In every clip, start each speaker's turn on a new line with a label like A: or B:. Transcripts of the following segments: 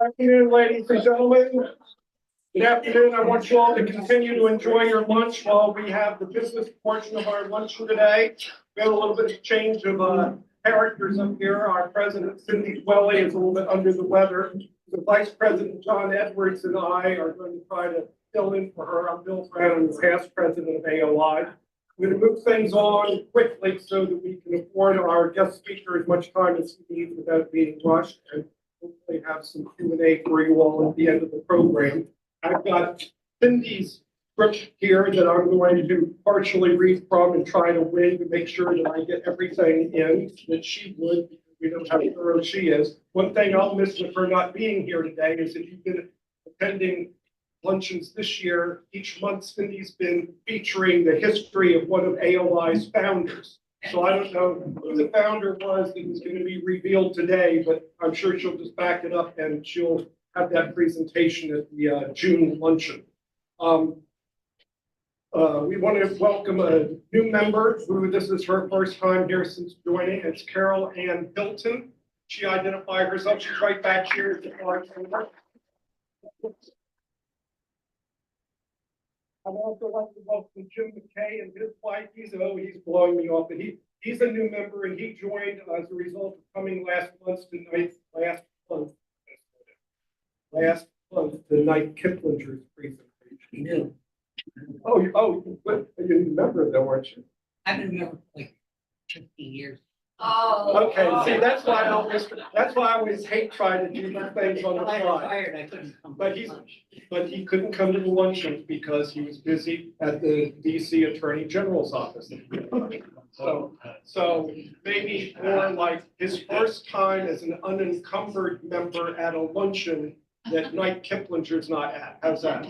A: Afternoon, ladies and gentlemen. Good afternoon. I want you all to continue to enjoy your lunch while we have the business portion of our luncheon today. We have a little bit of change of characters up here. Our president, Cindy Gueli, is a little bit under the weather. The Vice-President John Edwards and I are going to try to fill in for her. I'm Bill Brown, the past president of AOI. I'm going to move things on quickly so that we can afford our guest speaker as much time as he needs without being rushed, and hopefully have some Q&A for you all at the end of the program. I've got Cindy's script here that I'm going to partially read from and try to win to make sure that I get everything in that she would, because we know how thorough she is. One thing I'll miss with her not being here today is if you've been attending luncheons this year, each month Cindy's been featuring the history of one of AOI's founders. So I don't know who the founder was that was going to be revealed today, but I'm sure she'll just back it up and she'll have that presentation at the June luncheon. We want to welcome a new member who this is her first time here since joining. It's Carol Ann Hilton. She identified herself. She's right back here at the bartender. I'd also like to welcome Jim McKay and his wife. He's blowing me off, but he's a new member and he joined as a result of coming last month to Knight Kiplinger's presentation.
B: Yeah.
A: But you're a member though, aren't you?
B: I've been a member for like 15 years.
C: Oh.
A: Okay, see, that's why I always hate trying to do these things on the
B: I
A: fly.
B: fired, I couldn't come.
A: But he couldn't come to the luncheon because he was busy at the DC Attorney General's office. So maybe more like his first time as an unencumbered member at a luncheon that Knight Kiplinger's not at. How's that?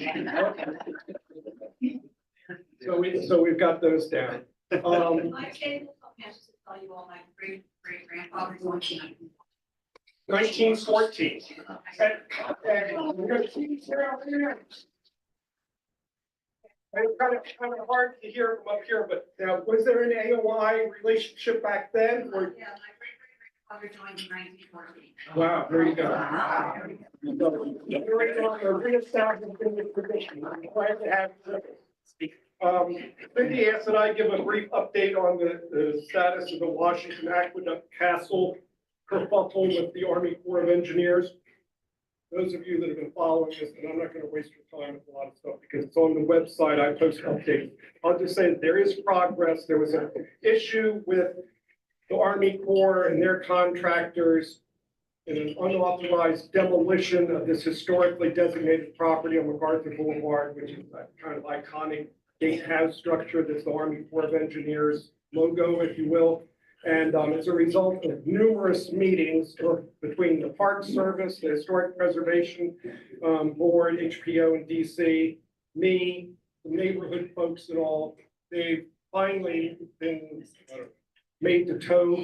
A: So we've got those down.
C: Tell you all my great grandfather's luncheon.
A: 1914. We're going to see Carol here. It's kind of hard to hear from up here, but was there an AOI relationship back then? Or?
C: Yeah, my great grandfather joined in 1914.
A: Wow, there you go. Cindy asked that I give a brief update on the status of the Washington Aqueduct Castle kerfuffle with the Army Corps of Engineers. Those of you that have been following this, and I'm not going to waste your time with a lot of stuff because it's on the website, I post updates. I'll just say that there is progress. There was an issue with the Army Corps and their contractors in an unauthorized demolition of this historically designated property on MacArthur Boulevard, which is a kind of iconic gatehouse structure that's the Army Corps of Engineers logo, if you will. And as a result of numerous meetings between the Park Service, the Historic Preservation Board, HPO in DC, me, the neighborhood folks and all, they've finally been made to toe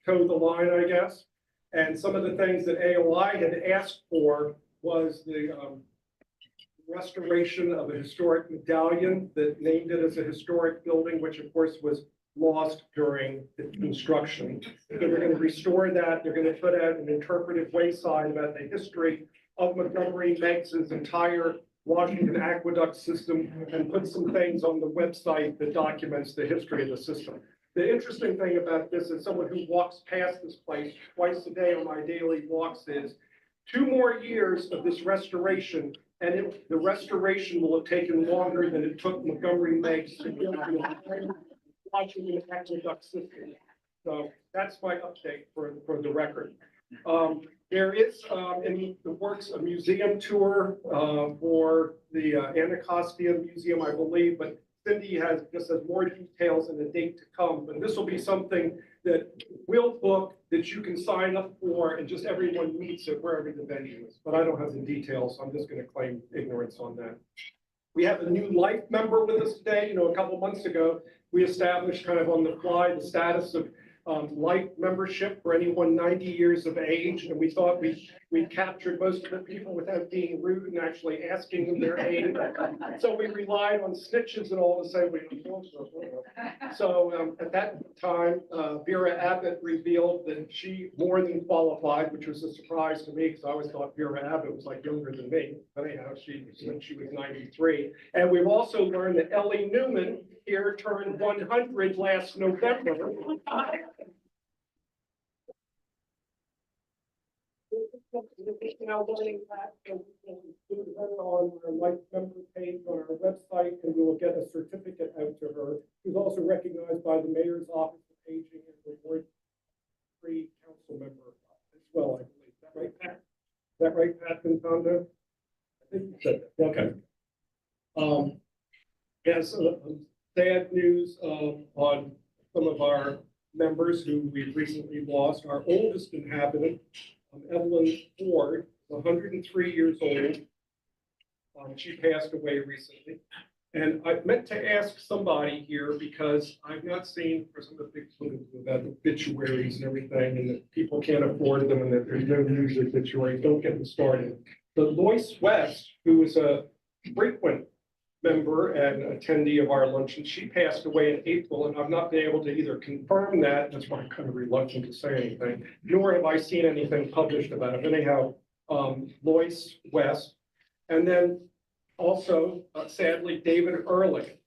A: the line, I guess. And some of the things that AOI had asked for was the restoration of a historic medallion that named it as a historic building, which of course was lost during the construction. So they're going to restore that. They're going to put out an interpretive wayside about the history of Montgomery Meigs's entire Washington aqueduct system and put some things on the website that documents the history of the system. The interesting thing about this is someone who walks past this place twice a day on my daily walks is 2 more years of this restoration, and the restoration will have taken longer than it took Montgomery Meigs to build the Washington aqueduct system. So that's my update for the record. There is in the works a museum tour for the Anacostia Museum, I believe, but Cindy just has more details and a date to come. But this will be something that we'll book that you can sign up for, and just everyone meets it wherever the venue is. But I don't have the details, so I'm just going to claim ignorance on that. We have a new life member with us today. You know, a couple months ago, we established kind of on the fly the status of light membership for anyone 90 years of age. And we thought we captured most of the people without being rude and actually asking them their age. So we relied on snitches and all to say we. So at that time, Vera Abbott revealed that she more than qualified, which was a surprise to me because I always thought Vera Abbott was like younger than me. But anyhow, she was 93. And we've also learned that Ellie Newman here turned 100 last November. Now learning that, so we can include her on our life member page on our website, and we will get a certificate out to her. She's also recognized by the Mayor's Office of Aging and Reward Free Council member as well, I believe. Is that right, Pat? Is that right, Pat Pintondo? I think you said that. Okay. Yes, sad news on some of our members who we've recently lost. Our oldest inhabitant, Evelyn Ford, 103 years old. She passed away recently. And I meant to ask somebody here because I've not seen, for some of the big things about obituaries and everything, and that people can't afford them and that there's no news obituaries. Don't get them started. But Lois West, who was a frequent member and attendee of our luncheon, she passed away in April, and I've not been able to either confirm that, that's why I'm kind of reluctant to say anything, nor have I seen anything published about it. Anyhow, Lois West, and then also, sadly, David Ehrlich.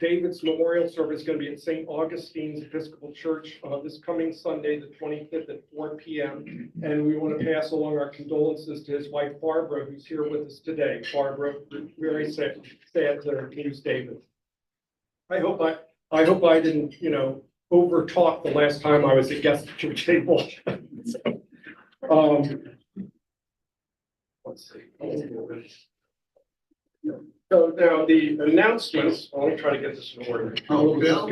A: David's memorial service is going to be at St. Augustine's Episcopal Church this coming Sunday, the 25th at 4 p.m. And we want to pass along our condolences to his wife, Barbara, who's here with us today. Barbara, very sad to lose David. I hope I didn't, over talk the last time I was a guest at your table. Let's see. So now the announcements, I'll try to get this in order.
D: Oh, Bill?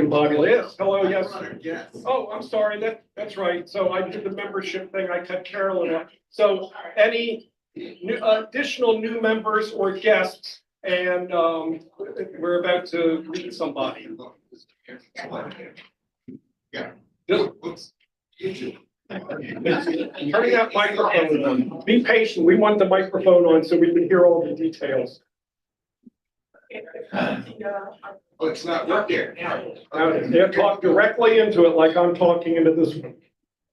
A: Yes, hello, yes.
D: Yes.
A: Oh, I'm sorry, that's right. So I did the membership thing, I cut Carolyn off. So any additional new members or guests, and we're about to meet somebody.
D: Yeah.
A: Just turning that microphone on. Be patient, we want the microphone on so we can hear all the details.
D: Oh, it's not working.
A: They'll talk directly into it like I'm talking into this one.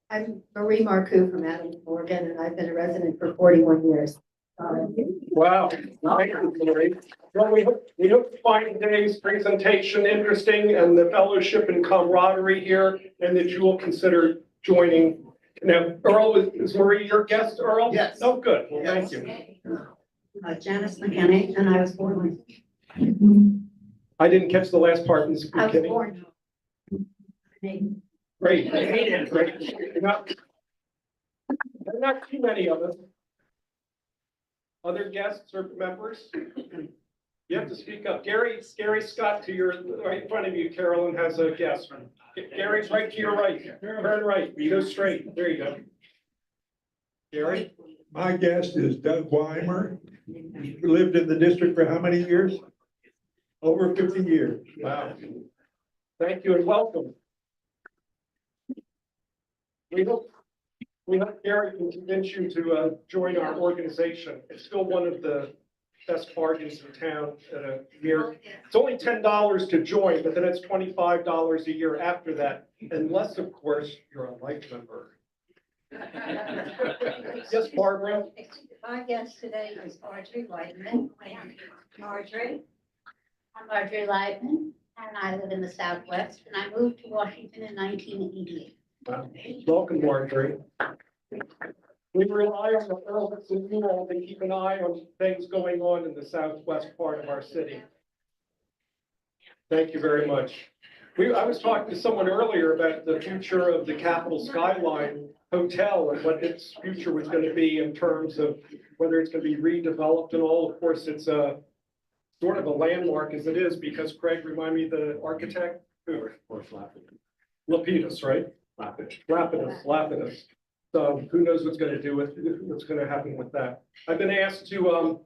E: I'm Marie Marcoux from Adams, Oregon, and I've been a resident for 41 years.
A: Wow. Thank you, Marie. Well, we hope to find today's presentation interesting and the fellowship and camaraderie here, and that you will consider joining. Now, Earl, is Marie your guest, Earl?
D: Yes.
A: Oh, good. Well, thank you.
E: Janice McKinney, and I was born.
A: I didn't catch the last part, Ms.
E: I was
A: McKinney.
E: born.
A: Great. Great. There are not too many of us. Other guests or members? You have to speak up. Gary Scott, to your right in front of you, Carolyn has a guest. Gary's right to your right. Turn right. You go straight. There you go. Gary?
F: My guest is Doug Weimer. He lived in the district for how many years? Over 50 years.
A: Wow. Thank you and welcome. We hope Gary can convince you to join our organization. It's still one of the best bargains in town at a year. It's only $10 to join, but then it's $25 a year after that, unless, of course, you're a life member. Yes, Barbara?
E: My guest today is Marjorie Whitman. Marjorie? I'm Marjorie Whitman, and I live in the Southwest, and I moved to Washington in 1988.
A: Wow. Welcome, Marjorie. We rely on the earls and you all to keep an eye on things going on in the southwest part of our city. Thank you very much. I was talking to someone earlier about the future of the Capitol Skyline Hotel and what its future was going to be in terms of whether it's going to be redeveloped and all. Of course, it's a sort of a landmark as it is because Craig, remind me the architect? Who? Lapidus, right? Lapidus. So who knows what's going to happen with that. I've been asked to,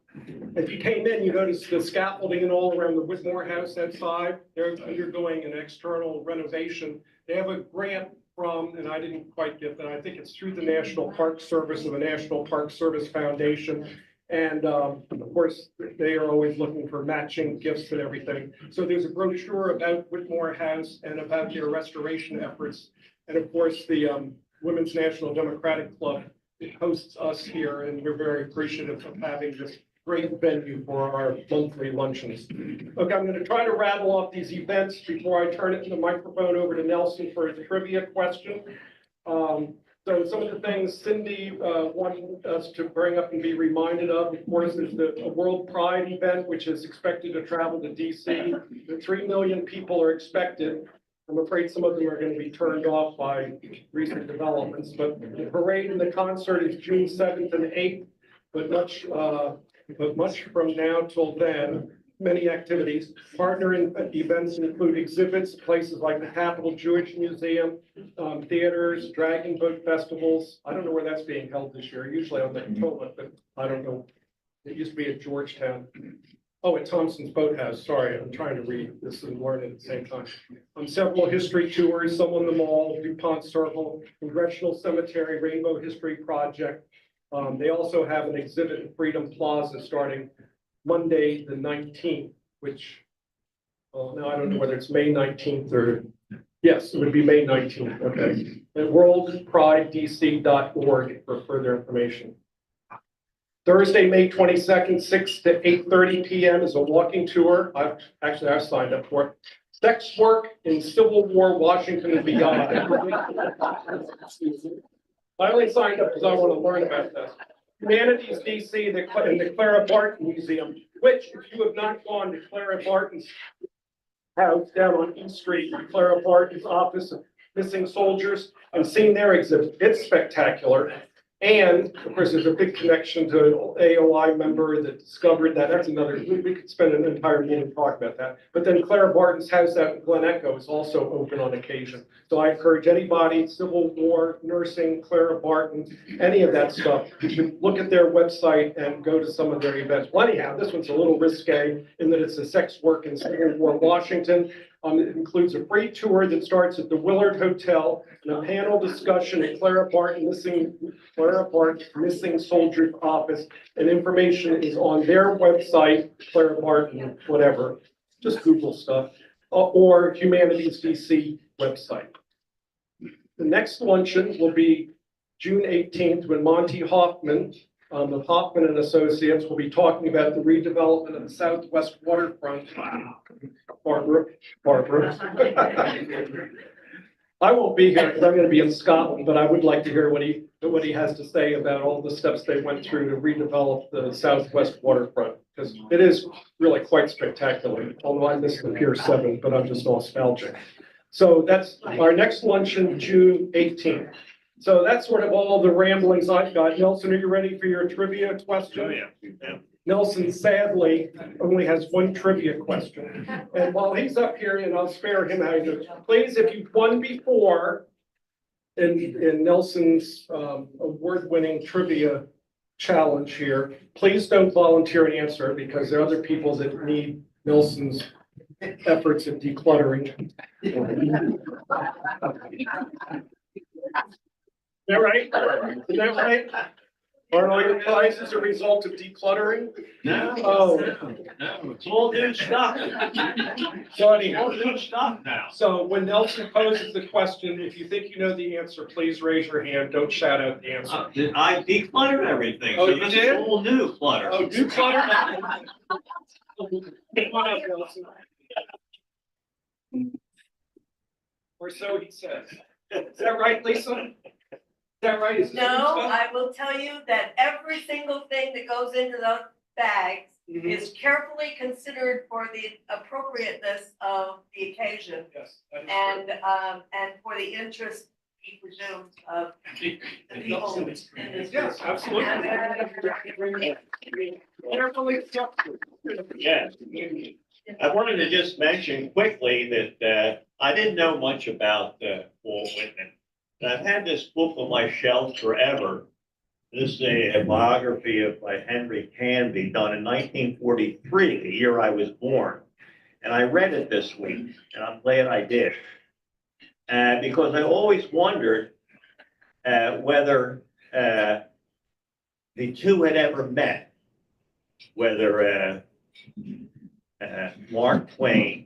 A: if you came in, you noticed the scaffolding and all around the Whitmore House outside. They're undergoing an external renovation. They have a grant from, and I didn't quite get that, I think it's through the National Park Service or the National Park Service Foundation. And of course, they are always looking for matching gifts and everything. So there's a brochure about Whitmore House and about their restoration efforts. And of course, the Women's National Democratic Club hosts us here, and we're very appreciative of having this great venue for our monthly luncheons. Okay, I'm going to try to rattle off these events before I turn the microphone over to Nelson for a trivia question. So some of the things Cindy wanted us to bring up and be reminded of course, is the World Pride event, which is expected to travel to DC. The 3 million people are expected. I'm afraid some of them are going to be turned off by recent developments, but the parade and the concert is June 7th and 8th, but much from now till then, many activities. Partner events include exhibits, places like the Capitol Jewish Museum, theaters, dragon boat festivals. I don't know where that's being held this year, usually on the Potomac, but I don't know. It used to be at Georgetown. Oh, at Thompson's Boathouse, sorry, I'm trying to read this and learn at the same time. Several history tours, some on the Mall, DuPont Circle, Congressional Cemetery, Rainbow History Project. They also have an exhibit in Freedom Plaza starting Monday, the 19th, which, well, now I don't know whether it's May 19th or, yes, it would be May 19th, okay. At worldpridedc.org for further information. Thursday, May 22nd, 6 to 8:30 p.m. is a walking tour. I've signed up for it. Sex work in Civil War, Washington and beyond. I only signed up because I want to learn about this. Humanities DC, and the Clara Barton Museum, which if you have not gone to Clara Barton's house down on East Street, Clara Barton's office of missing soldiers, and seen their exhibit, it's spectacular. And of course, there's a big connection to an AOI member that discovered that. That's another, we could spend an entire meeting talking about that. But then Clara Barton's house out in Glen Echo is also open on occasion. So I encourage anybody, Civil War, nursing, Clara Barton, any of that stuff, you can look at their website and go to some of their events. Well, anyhow, this one's a little risque in that it's a sex work in Civil War, Washington. It includes a free tour that starts at the Willard Hotel and a panel discussion at Clara Barton's missing soldiers office. And information is on their website, Clara Barton, whatever, just Google stuff, or Humanities DC website. The next luncheon will be June 18th when Monty Hoffman of Hoffman and Associates will be talking about the redevelopment of the Southwest waterfront. Barbara. I won't be here because I'm going to be in Scotland, but I would like to hear what he has to say about all the steps they went through to redevelop the Southwest waterfront, because it is really quite spectacular. Although I missed the Pier 7, but I'm just nostalgic. So that's our next luncheon, June 18th. So that's sort of all the ramblings I've got. Nelson, are you ready for your trivia question?
G: Oh, yeah.
A: Nelson sadly only has one trivia question. And while he's up here, and I'll spare him how to do it, please, if you've won before in Nelson's award-winning trivia challenge here, please don't volunteer an answer because there are other people that need Nelson's efforts at decluttering. Is that right? Is that right? Aren't all your prizes a result of decluttering?
G: No.
A: Oh.
G: No, it's all new stuff.
A: So anyhow,
G: All new stuff now.
A: so when Nelson poses the question, if you think you know the answer, please raise your hand. Don't shout out the answer.
G: I decluttered everything,
A: Oh,
G: so
A: you
G: this
A: did?
G: is all new clutter.
A: Oh, do clutter. Come on up, Nelson. Or so he says. Is that right, Lisa? Is that right? Is this
H: No,
A: good stuff?
H: I will tell you that every single thing that goes into those bags
A: Mhm.
H: is carefully considered for the appropriateness of the occasion
A: Yes. that is
H: and for the interest, he presumes, of the people in this.
A: Yes, absolutely. Carefully structured.
G: Yes. I wanted to just mention quickly that I didn't know much about Walt Whitman. And I've had this book on my shelf forever. This is a biography of by Henry Canby done in 1943, the year I was born. And I read it this week, and I'm glad I did. because I always wondered whether the two had ever met, whether Mark Twain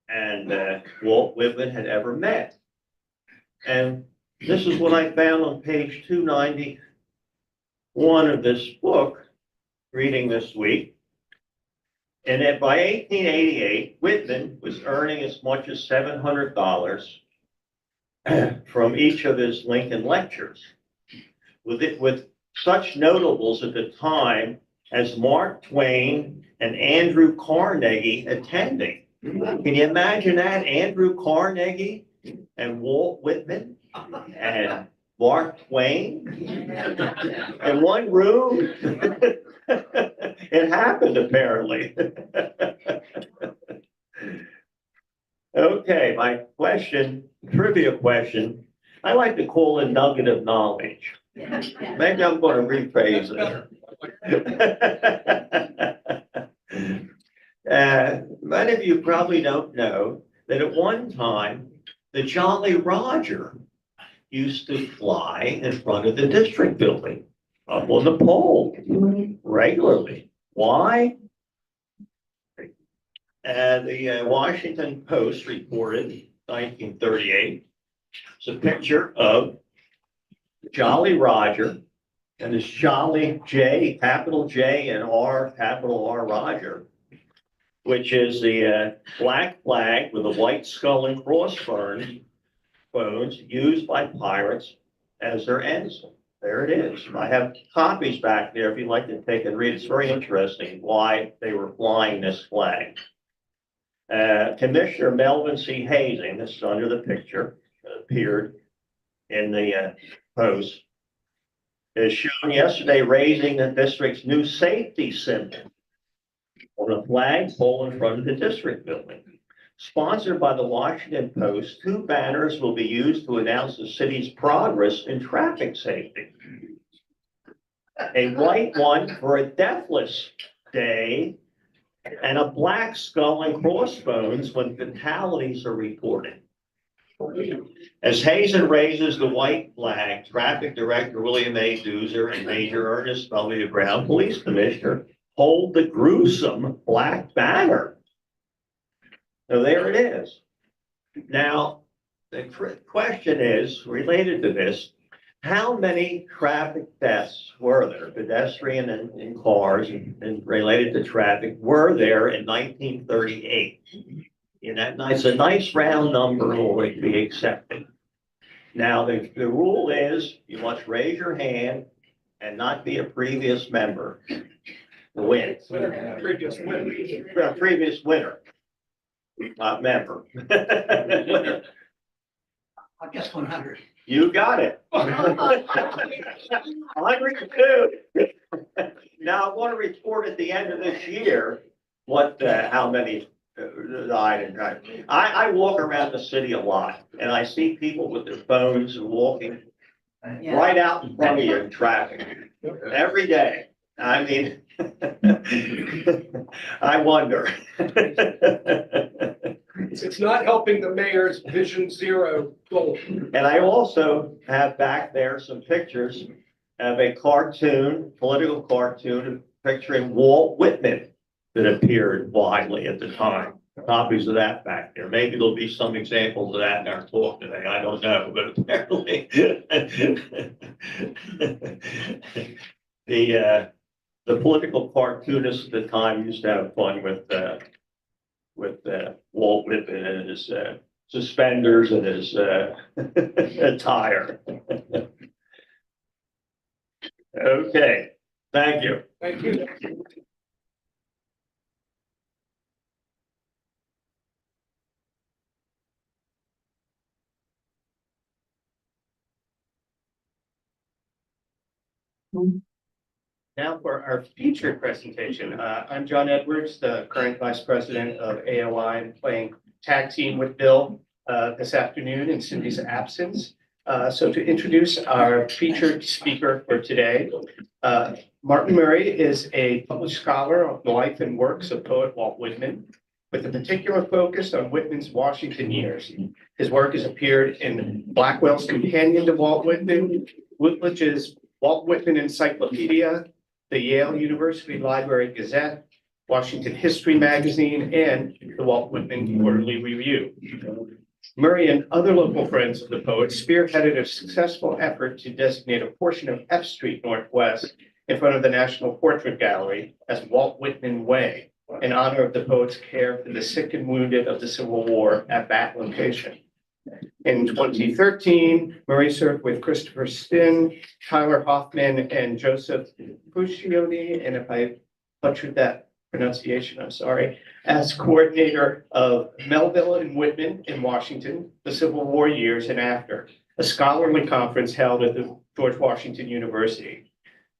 G: and Walt Whitman had ever met. And this is what I found on page 291 of this book, reading this week. And that by 1888, Whitman was earning as much as $700 from each of his Lincoln lectures, with such notables at the time as Mark Twain and Andrew Carnegie attending. Can you imagine that? Andrew Carnegie and Walt Whitman and Mark Twain in one room? It happened, apparently. Okay, my question, trivia question, I like to call it nugget of knowledge. Maybe I'm going to rephrase it. Many of you probably don't know that at one time, the Jolly Roger used to fly in front of the district building up on the pole regularly. Why? The Washington Post reported in 1938, it's a picture of Jolly Roger and his Jolly J, capital J and R, capital R Roger, which is the black flag with a white skull and crossbones used by pirates as their ensign. There it is. I have copies back there if you'd like to take and read. It's very interesting why they were flying this flag. Commissioner Melvin C. Hazing, this is under the picture, appeared in the Post, is shown yesterday raising the district's new safety symbol on a flagpole in front of the district building. Sponsored by the Washington Post, 2 banners will be used to announce the city's progress in traffic safety. A white one for a Deathless Day and a black skull and crossbones when fatalities are reported. As Hazen raises the white flag, Traffic Director William A. Doozer and Major Ernest W. Brown, Police Commissioner, hold the gruesome black banner. So there it is. Now, the question is related to this. How many traffic deaths were there, pedestrian and in cars and related to traffic, were there in 1938? You know, it's a nice round number and will be accepted. Now, the rule is you must raise your hand and not be a previous member to win.
A: Previous winner.
G: Previous winner, not member.
B: I guess 100.
G: You got it. 102. Now, I want to report at the end of this year what, how many died and died. I walk around the city a lot and I see people with their phones and walking right out in front of you in traffic every day. I mean, I wonder.
A: It's not helping the mayor's Vision Zero goal.
G: And I also have back there some pictures of a cartoon, political cartoon, picturing Walt Whitman that appeared widely at the time. Copies of that back there. Maybe there'll be some examples of that in our talk today. I don't know, but apparently the political cartoonists at the time used to have fun with Walt Whitman and his suspenders and his attire. Okay, thank you.
A: Thank you.
I: Now for our featured presentation, I'm John Edwards, the current Vice President of AOI. I'm playing tag team with Bill this afternoon in Cindy's absence. So to introduce our featured speaker for today, Martin Murray is a published scholar of the life and works of poet Walt Whitman. with a particular focus on Whitman's Washington years. His work has appeared in Blackwell's Companion to Walt Whitman, Woodbridge's Walt Whitman Encyclopedia, the Yale University Library Gazette, Washington History Magazine, and the Walt Whitman Quarterly Review. Murray and other local friends of the poet spearheaded a successful effort to designate a portion of F Street Northwest in front of the National Portrait Gallery as Walt Whitman Way, in honor of the poet's care for the sick and wounded of the Civil War at that location. In 2013, Murray served with Christopher Stinn, Tyler Hoffman, and Joseph Puccioni, and if I butchered that pronunciation, I'm sorry, as coordinator of Melville and Whitman in Washington, the Civil War years and after, a scholarly conference held at the George Washington University.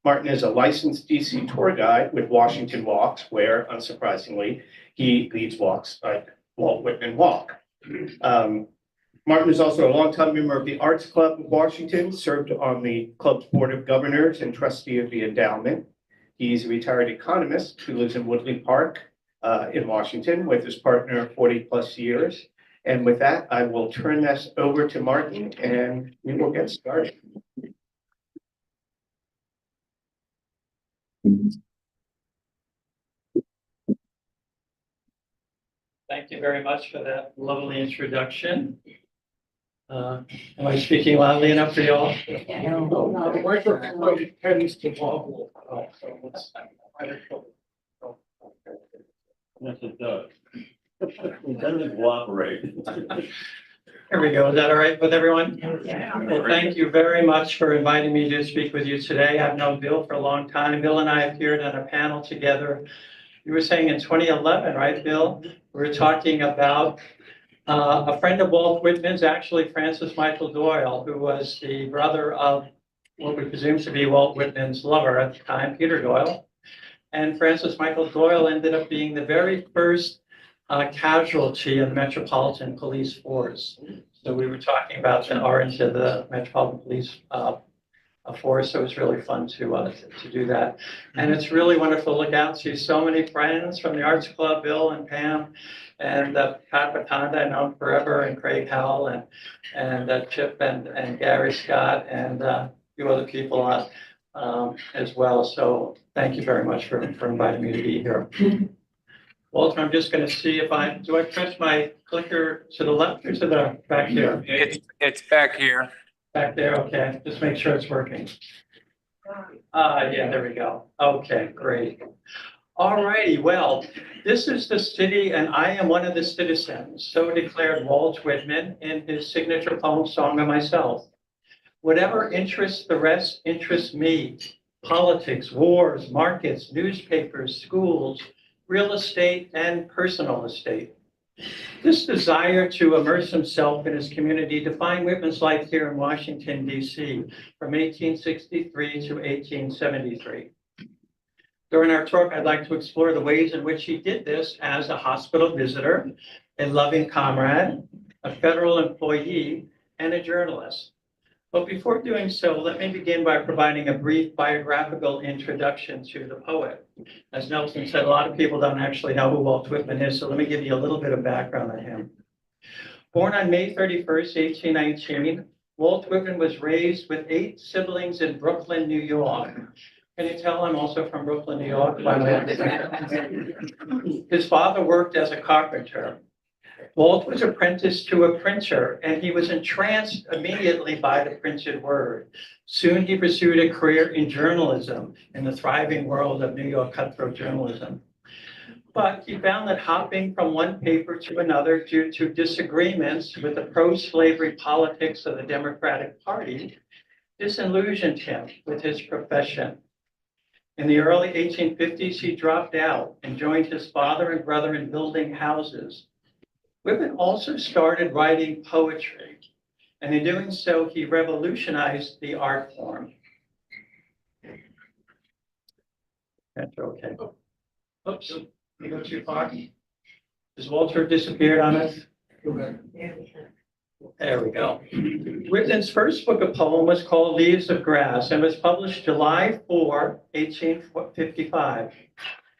I: Martin is a licensed DC tour guide with Washington Walks, where, unsurprisingly, he leads walks like Walt Whitman Walk. Martin is also a longtime member of the Arts Club of Washington, served on the club's board of governors and trustee of the endowment. He's a retired economist who lives in Woodley Park in Washington with his partner of 40+ years. And with that, I will turn this over to Martin and we will get started.
J: Thank you very much for that lovely introduction. Am I speaking loudly enough for you all?
A: The microphone tends to wobble.
G: Yes, it does. It doesn't cooperate.
J: Here we go. Is that all right with everyone? Well, thank you very much for inviting me to speak with you today. I've known Bill for a long time. Bill and I appeared on a panel together. You were saying in 2011, right, Bill? We were talking about a friend of Walt Whitman's, actually Francis Michael Doyle, who was the brother of what we presume to be Walt Whitman's lover at the time, Peter Doyle. And Francis Michael Doyle ended up being the very first casualty of the Metropolitan Police Force. So we were talking about the origins of the Metropolitan Police Force. So it was really fun to do that. And it's really wonderful to look out, see so many friends from the Arts Club, Bill and Pam, and Pat Patanda, I know forever, and Craig Howell, and Chip and Gary Scott, and a few other people as well. So thank you very much for inviting me to be here. Walter, I'm just going to see if do I press my clicker to the left or to the back here?
K: It's back here.
J: Back there, okay. Just make sure it's working. Yeah, there we go. Okay, great. All righty, well, this is the city and I am one of the citizens, so declared Walt Whitman in his signature poem, Song of Myself. Whatever interests the rest interests me. Politics, wars, markets, newspapers, schools, real estate, and personal estate. This desire to immerse himself in his community defined Whitman's life here in Washington, D.C. from 1863 to 1873. During our talk, I'd like to explore the ways in which he did this as a hospital visitor, a loving comrade, a federal employee, and a journalist. But before doing so, let me begin by providing a brief biographical introduction to the poet. As Nelson said, a lot of people don't actually know who Walt Whitman is, so let me give you a little bit of background on him. Born on May 31st, 1819, Walt Whitman was raised with 8 siblings in Brooklyn, New York. Can you tell I'm also from Brooklyn, New York? His father worked as a carpenter. Walt was apprenticed to a printer, and he was entranced immediately by the printed word. Soon he pursued a career in journalism in the thriving world of New York cutthroat journalism. But he found that hopping from one paper to another due to disagreements with the pro-slavery politics of the Democratic Party disillusioned him with his profession. In the early 1850s, he dropped out and joined his father and brother in building houses. Whitman also started writing poetry, and in doing so, he revolutionized the art form. That's okay. Oops, you go too far. Has Walter disappeared on us? There we go. Whitman's first book of poem was called Leaves of Grass and was published July 4, 1855.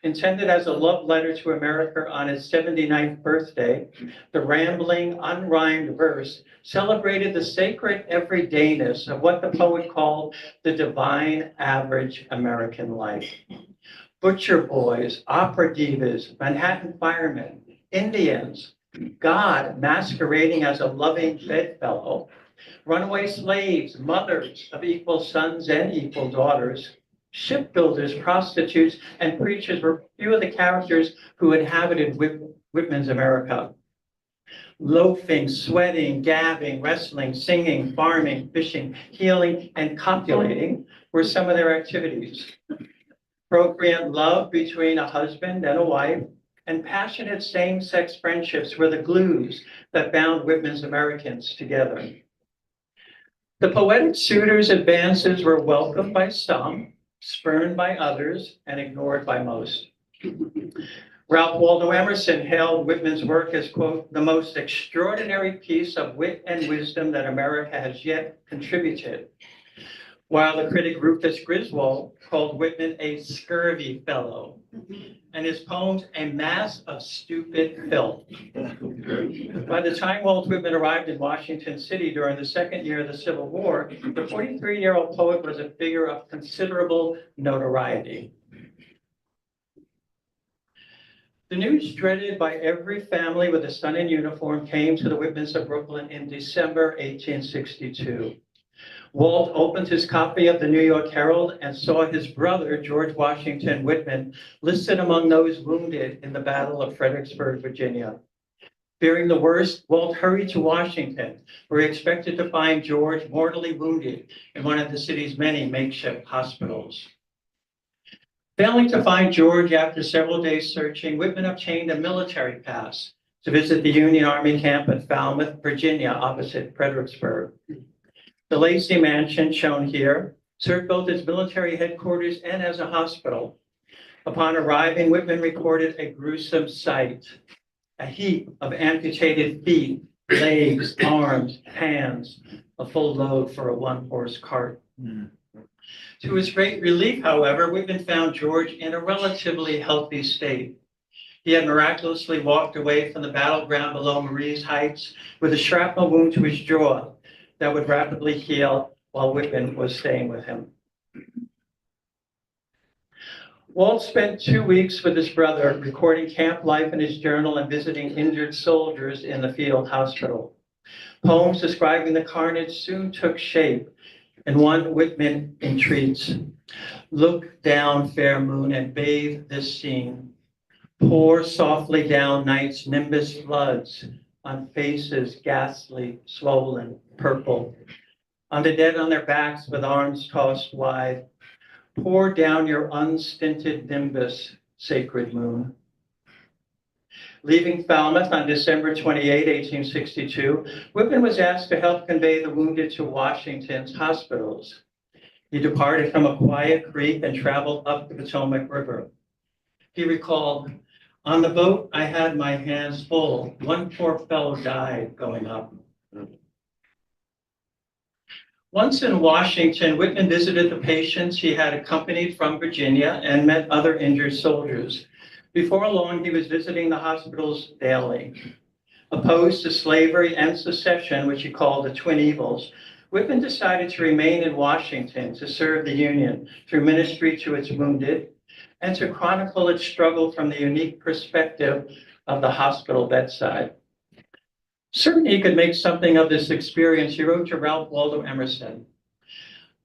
J: Intended as a love letter to America on its 79th birthday, the rambling, unrhymed verse celebrated the sacred everydayness of what the poet called the divine average American life. Butcher boys, opera divas, Manhattan firemen, Indians, God masquerading as a loving bedfellow, runaway slaves, mothers of equal sons and equal daughters, shipbuilders, prostitutes, and preachers were few of the characters who inhabited Whitman's America. Loafing, sweating, gabbing, wrestling, singing, farming, fishing, healing, and copulating were some of their activities. Procreant love between a husband and a wife, and passionate same-sex friendships were the glues that bound Whitman's Americans together. The poetic suitor's advances were welcomed by some, spurned by others, and ignored by most. Ralph Waldo Emerson hailed Whitman's work as, quote, the most extraordinary piece of wit and wisdom that America has yet contributed, while the critic Rufus Griswold called Whitman a scurvy fellow, and his poems a mass of stupid filth. By the time Walt Whitman arrived in Washington City during the second year of the Civil War, the 43-year-old poet was a figure of considerable notoriety. The news dreaded by every family with a son in uniform came to the Whitmans of Brooklyn in December 1862. Walt opened his copy of the New York Herald and saw his brother, George Washington Whitman, listed among those wounded in the Battle of Fredericksburg, Virginia. Fearing the worst, Walt hurried to Washington, where he expected to find George mortally wounded in one of the city's many makeshift hospitals. Failing to find George after several days searching, Whitman obtained a military pass to visit the Union Army camp at Falmouth, Virginia, opposite Fredericksburg. The Lacey Mansion, shown here, served both as military headquarters and as a hospital. Upon arriving, Whitman recorded a gruesome sight: a heap of amputated feet, legs, arms, hands, a full load for a one-horse cart. To his great relief, however, Whitman found George in a relatively healthy state. He had miraculously walked away from the battleground below Marie's Heights with a shrapnel wound to his jaw that would rapidly heal while Whitman was staying with him. Walt spent 2 weeks with his brother, recording camp life in his journal and visiting injured soldiers in the field hospital. Poems describing the carnage soon took shape. In one, Whitman entreats, look down, fair moon, and bathe this scene. Pour softly down night's nimbus floods on faces ghastly, swollen, purple, on the dead on their backs with arms tossed wide. Pour down your unstinted nimbus, sacred moon. Leaving Falmouth on December 28, 1862, Whitman was asked to help convey the wounded to Washington's hospitals. He departed from a quiet creek and traveled up the Potomac River. He recalled, on the boat, I had my hands full. One poor fellow died going up. Once in Washington, Whitman visited the patients he had accompanied from Virginia and met other injured soldiers. Before long, he was visiting the hospitals daily. Opposed to slavery and secession, which he called the twin evils, Whitman decided to remain in Washington to serve the Union through ministry to its wounded and to chronicle its struggle from the unique perspective of the hospital bedside. Certain he could make something of this experience, he wrote to Ralph Waldo Emerson,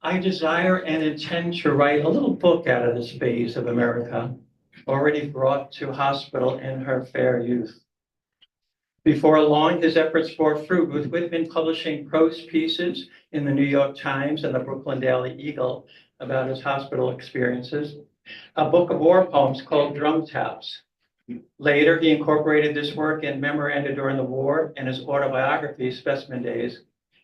J: I desire and intend to write a little book out of this phase of America, already brought to hospital in her fair youth. Before long, his efforts bore fruit, with Whitman publishing prose pieces in the New York Times and the Brooklyn Daily Eagle about his hospital experiences, a book of war poems called Drum Taps. Later, he incorporated this work in memoranda during the war and his autobiography, Specimen Days,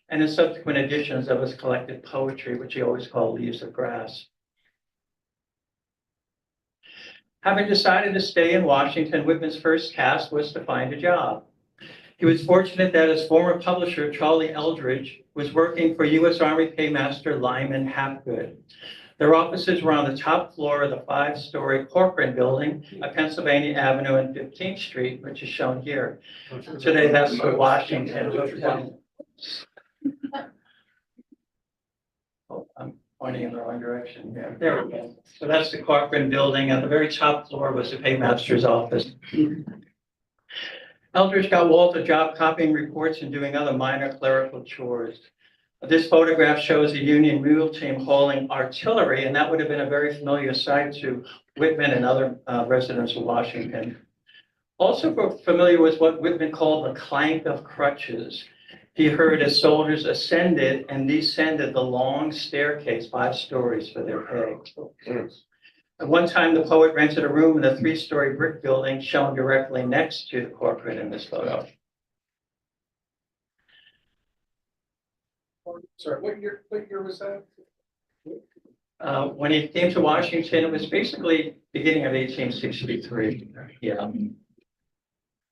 J: and in subsequent editions of his collected poetry, which he always called Leaves of Grass. Having decided to stay in Washington, Whitman's first task was to find a job. He was fortunate that his former publisher, Charlie Eldridge, was working for U.S. Army Paymaster Lyman Hapgood. Their offices were on the top floor of the 5-story Corcoran Building at Pennsylvania Avenue and 15th Street, which is shown here. Today, that's the Washington. Oh, I'm pointing in the wrong direction. Yeah, there we go. So that's the Corcoran Building. At the very top floor was the paymaster's office. Eldridge got Walt a job copying reports and doing other minor clerical chores. This photograph shows a Union mule team hauling artillery, and that would have been a very familiar sight to Whitman and other residents of Washington. Also familiar was what Whitman called the clank of crutches. He heard as soldiers ascended and descended the long staircase, 5 stories for their pay. At one time, the poet rented a room in a 3-story brick building shown directly next to the Corcoran in this photo.
A: Sorry, what year was that?
J: When he came to Washington, it was basically beginning of 1863. Yeah.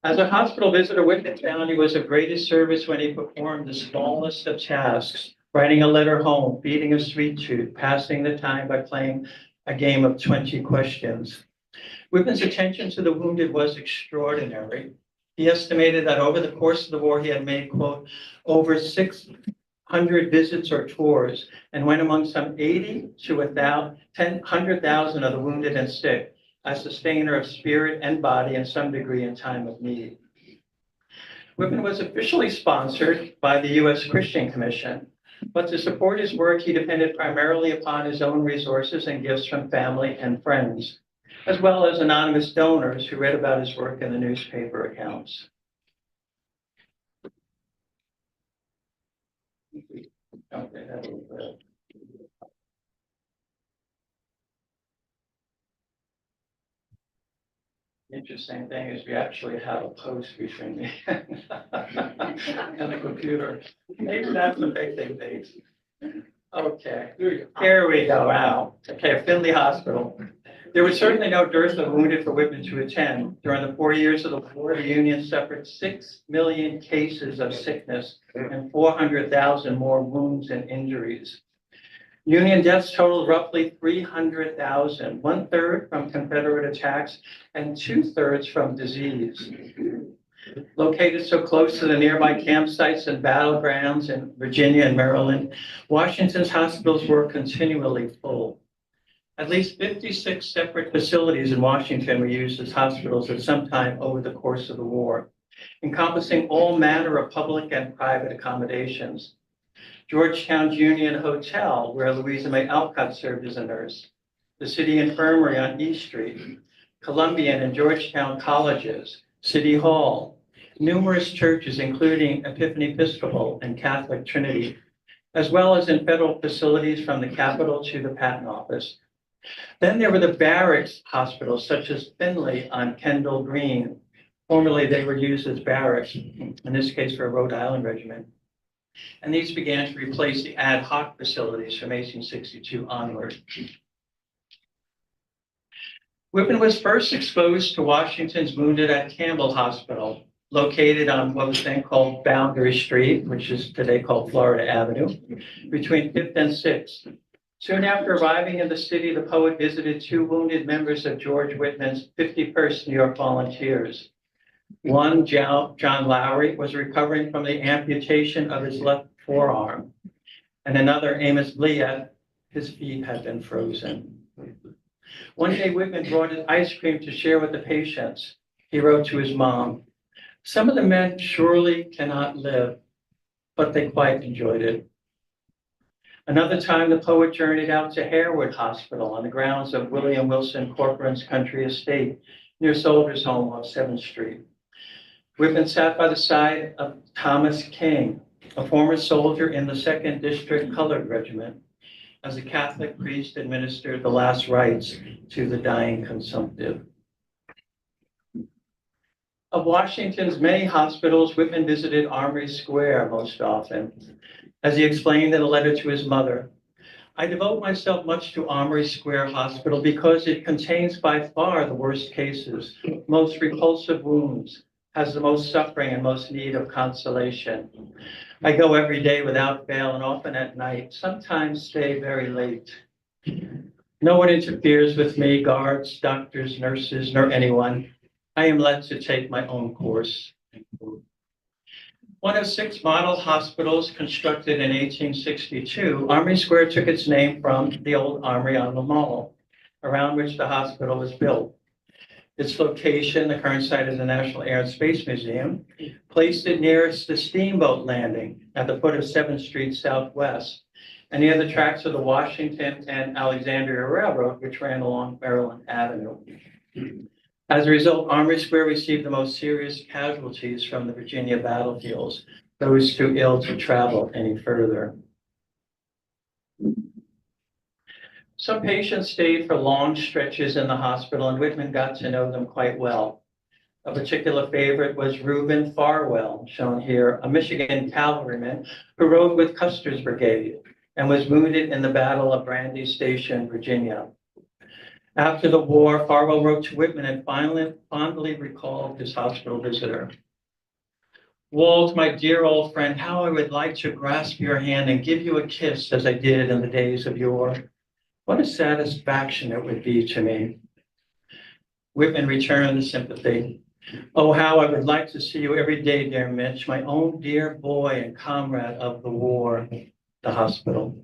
J: As a hospital visitor, Whitman found he was of greatest service when he performed the smallest of tasks, writing a letter home, feeding a sweet tooth, passing the time by playing a game of 20 questions. Whitman's attention to the wounded was extraordinary. He estimated that over the course of the war, he had made, quote, over 600 visits or tours and went among some 80 to 100,000 of the wounded and sick, a sustainer of spirit and body in some degree in time of need. Whitman was officially sponsored by the U.S. Christian Commission, but to support his work, he depended primarily upon his own resources and gifts from family and friends, as well as anonymous donors who read about his work in the newspaper accounts. Okay, that was good. Interesting thing is we actually have a post between me and the computer. Maybe that's the big thing. Okay, here we go. Wow. Okay, Finley Hospital. There was certainly no dearth of wounded for Whitman to attend. During the 4 years of the war, the Union suffered 6 million cases of sickness and 400,000 more wounds and injuries. Union deaths totaled roughly 300,000, 1/3 from Confederate attacks and 2/3 from disease. Located so close to the nearby campsites and battlegrounds in Virginia and Maryland, Washington's hospitals were continually full. At least 56 separate facilities in Washington were used as hospitals at some time over the course of the war, encompassing all manner of public and private accommodations. Georgetown's Union Hotel, where Louisa May Alcott served as a nurse, the City Infirmary on East Street, Columbian and Georgetown colleges, City Hall, numerous churches, including Epiphany Episcopal and Catholic Trinity, as well as in federal facilities from the Capitol to the Patent Office. Then there were the barracks hospitals, such as Finley on Kendall Green. Formerly, they were used as barracks, in this case for a Rhode Island regiment. And these began to replace the ad hoc facilities from 1862 onward. Whitman was first exposed to Washington's wounded at Campbell Hospital, located on what was then called Boundary Street, which is today called Florida Avenue, between 5th and 6th. Soon after arriving in the city, the poet visited 2 wounded members of George Whitman's 51st New York Volunteers. One, John Lowry, was recovering from the amputation of his left forearm, and another, Amos Bliat, his feet had been frozen. One day, Whitman brought an ice cream to share with the patients. He wrote to his mom, "Some of the men surely cannot live, but they quite enjoyed it." Another time, the poet journeyed out to Harewood Hospital on the grounds of William Wilson Corcoran's country estate near Soldiers' Home off 7th Street. Whitman sat by the side of Thomas King, a former soldier in the 2nd District Colored Regiment, as a Catholic priest administered the last rites to the dying consumptive. Of Washington's many hospitals, Whitman visited Armory Square most often. As he explained in a letter to his mother, "I devote myself much to Armory Square Hospital because it contains by far the worst cases, most repulsive wounds, has the most suffering and most need of consolation. I go every day without fail and often at night, sometimes stay very late. No one interferes with me, guards, doctors, nurses, nor anyone. I am led to take my own course. One of 6 model hospitals constructed in 1862, Armory Square took its name from the old armory on the mall, around which the hospital was built. Its location, the current site of the National Air and Space Museum, placed it nearest the steamboat landing at the foot of 7th Street Southwest, and near the tracks of the Washington and Alexandria Railroad, which ran along Maryland Avenue. As a result, Armory Square received the most serious casualties from the Virginia battlefields, those too ill to travel any further. Some patients stayed for long stretches in the hospital, and Whitman got to know them quite well. A particular favorite was Reuben Farwell, shown here, a Michigan cavalryman who rode with Custer's brigade and was wounded in the Battle of Brandy Station, Virginia. After the war, Farwell wrote to Whitman and fondly recalled his hospital visitor. Walt, my dear old friend, how I would like to grasp your hand and give you a kiss as I did in the days of yore. What a satisfaction it would be to me. Whitman returned the sympathy. Oh, how I would like to see you every day, dear Mitch, my own dear boy and comrade of the war, the hospital.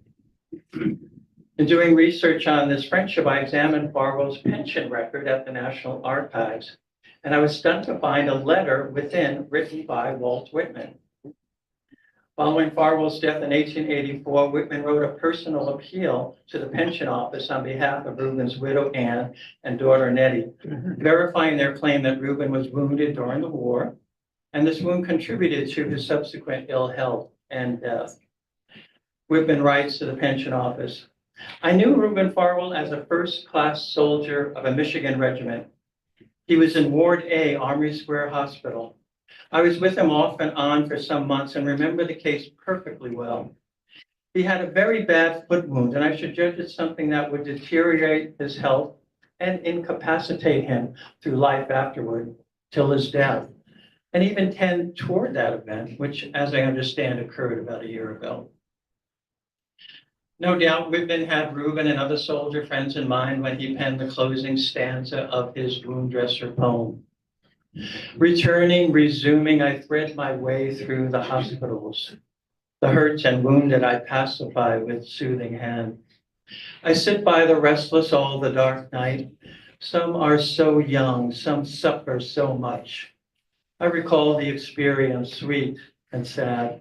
J: In doing research on this friendship, I examined Farwell's pension record at the National Archives, and I was stunned to find a letter within written by Walt Whitman. Following Farwell's death in 1884, Whitman wrote a personal appeal to the pension office on behalf of Reuben's widow, Anne, and daughter, Nettie, verifying their claim that Reuben was wounded during the war, and this wound contributed to his subsequent ill health and death. Whitman writes to the pension office, I knew Reuben Farwell as a first-class soldier of a Michigan regiment. He was in Ward A, Armory Square Hospital. I was with him off and on for some months and remember the case perfectly well. He had a very bad foot wound, and I should judge it something that would deteriorate his health and incapacitate him through life afterward, till his death, and even tend toward that event, which, as I understand, occurred about a year ago. No doubt Whitman had Reuben and other soldier friends in mind when he penned the closing stanza of his wound dresser poem. Returning, resuming, I thread my way through the hospitals. The hurts and wounded I pacify with soothing hand. I sit by the restless all the dark night. Some are so young, some suffer so much. I recall the experience, sweet and sad.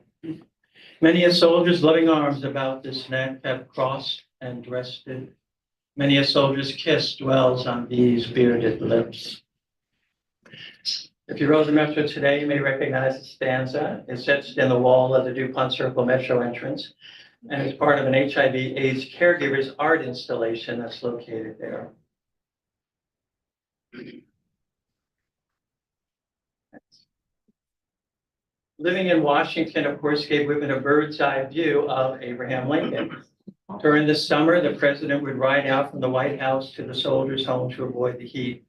J: Many a soldier's loving arms about this neck have crossed and rested. Many a soldier's kiss dwells on these bearded lips. If you rode the Metro today, you may recognize the stanza. It sits in the wall of the DuPont Circle Metro entrance, and it's part of an HIV/AIDS caregivers art installation that's located there. Living in Washington, of course, gave Whitman a bird's eye view of Abraham Lincoln. During the summer, the president would ride out from the White House to the soldiers' home to avoid the heat.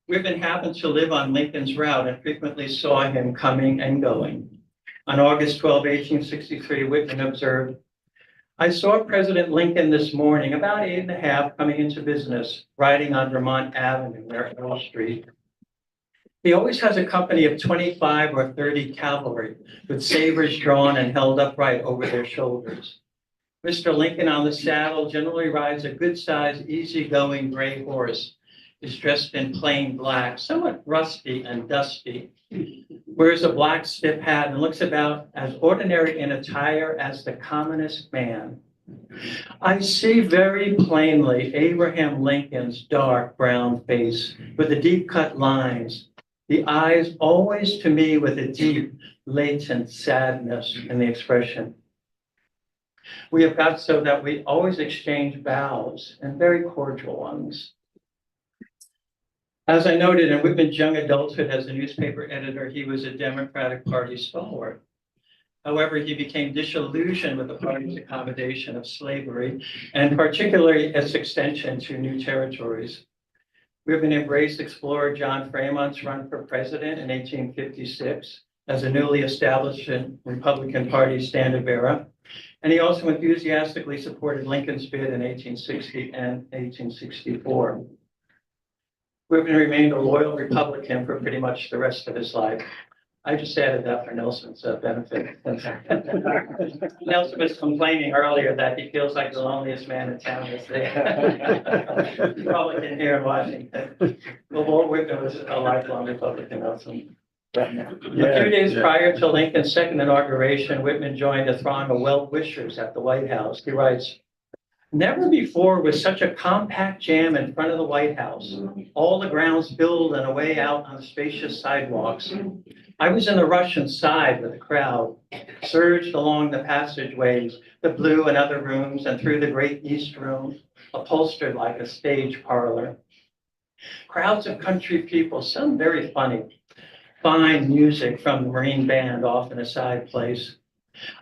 J: Whitman happened to live on Lincoln's route and frequently saw him coming and going. On August 12, 1863, Whitman observed, I saw President Lincoln this morning, about 8:30, coming into business, riding on Vermont Avenue near Earl Street. He always has a company of 25 or 30 cavalry with sabers drawn and held upright over their shoulders. Mr. Lincoln on the saddle generally rides a good-sized, easy-going gray horse, is dressed in plain black, somewhat rusty and dusty, wears a black stiff hat and looks about as ordinary in attire as the commonest man. I see very plainly Abraham Lincoln's dark brown face with the deep-cut lines, the eyes always to me with a deep, latent sadness in the expression. We have got so that we always exchange bows and very cordial ones. As I noted in Whitman's young adulthood as a newspaper editor, he was a Democratic Party stalwart. However, he became disillusioned with the party's accommodation of slavery, and particularly its extension to new territories. Whitman embraced explorer John Fremont's run for president in 1856 as a newly established Republican Party standard bearer, And he also enthusiastically supported Lincoln's bid in 1860 and 1864. Whitman remained a loyal Republican for pretty much the rest of his life. I just added that for Nelson's benefit. Nelson was complaining earlier that he feels like the loneliest man in town is there. Republican here in Washington. Well, Walt Whitman was a lifelong Republican also. A few days prior to Lincoln's second inauguration, Whitman joined a throng of well-wishers at the White House. He writes, "Never before was such a compact jam in front of the White House. All the grounds filled and away out on the spacious sidewalks. I was in the Russian side with the crowd, surged along the passageways, the blue and other rooms, and through the great East Room, upholstered like a stage parlor. Crowds of country people, some very funny. Fine music from the Marine Band off in a side place.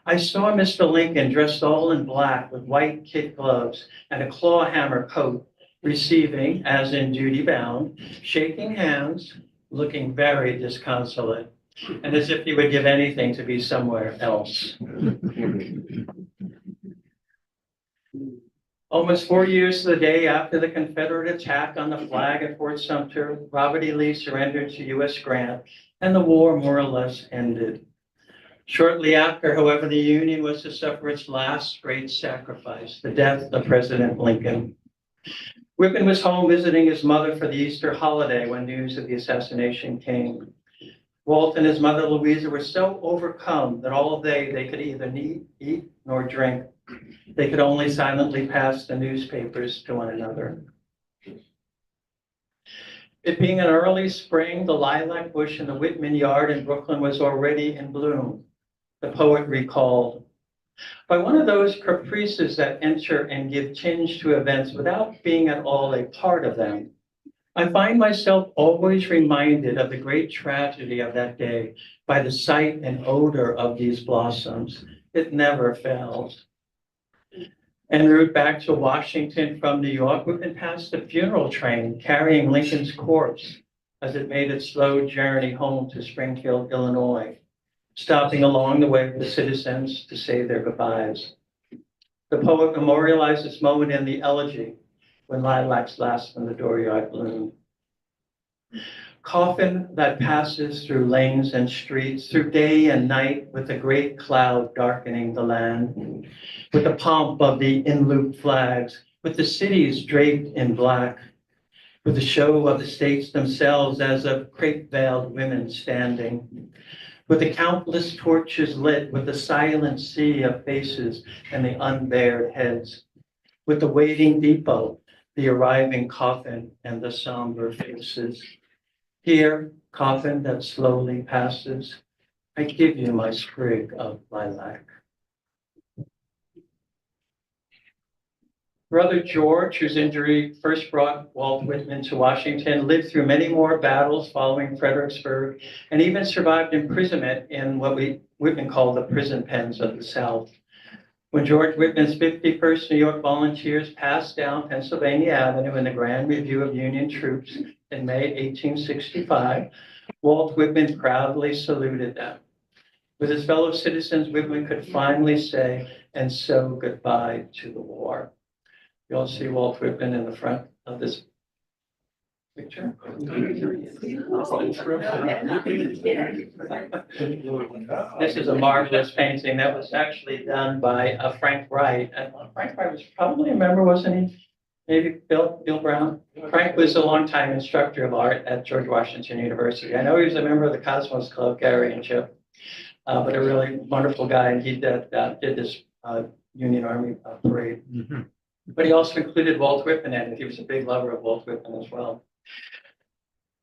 J: I saw Mr. Lincoln dressed all in black with white kid gloves and a claw hammer coat, receiving, as in duty bound, shaking hands, looking very disconsolate, and as if he would give anything to be somewhere else." Almost 4 years to the day after the Confederate attack on the flag at Fort Sumter, Robert E. Lee surrendered to U.S. Grant, and the war more or less ended. Shortly after, however, the Union was to suffer its last great sacrifice, the death of President Lincoln. Whitman was home visiting his mother for the Easter holiday when news of the assassination came. Walt and his mother Louisa were so overcome that all day they could either eat nor drink. They could only silently pass the newspapers to one another. It being an early spring, the lilac bush in the Whitman yard in Brooklyn was already in bloom. The poet recalled, "By one of those caprices that enter and give tinge to events without being at all a part of them, I find myself always reminded of the great tragedy of that day by the sight and odor of these blossoms. It never fails." En route back to Washington from New York, Whitman passed a funeral train carrying Lincoln's corpse as it made its slow journey home to Springfield, Illinois, stopping along the way with citizens to say their goodbyes. The poet memorialized this moment in the elegy, "When lilacs last in the dooryard bloom." Coffin that passes through lanes and streets, through day and night, with a great cloud darkening the land, with the pomp of the in-loop flags, with the cities draped in black, with the show of the states themselves as of crape-veiled women standing, with the countless torches lit, with the silent sea of faces and the unbared heads, with the waiting depot, the arriving coffin, and the somber faces. Here, coffin that slowly passes, I give you my sprig of lilac. Brother George, whose injury first brought Walt Whitman to Washington, lived through many more battles following Fredericksburg, and even survived imprisonment in what Whitman called the prison pens of the South. When George Whitman's 51st New York Volunteers passed down Pennsylvania Avenue in the grand review of Union troops in May 1865, Walt Whitman proudly saluted them. With his fellow citizens, Whitman could finally say, "And so goodbye to the war." You all see Walt Whitman in the front of this picture? This is a marvelous painting that was actually done by Frank Wright. And Frank Wright was probably a member, wasn't he? Maybe Bill Brown. Frank was a longtime instructor of art at George Washington University. I know he was a member of the Cosmos Club, Gary and Chip, but a really wonderful guy. And he did this Union Army parade. Mm-hmm. But he also included Walt Whitman in it. He was a big lover of Walt Whitman as well.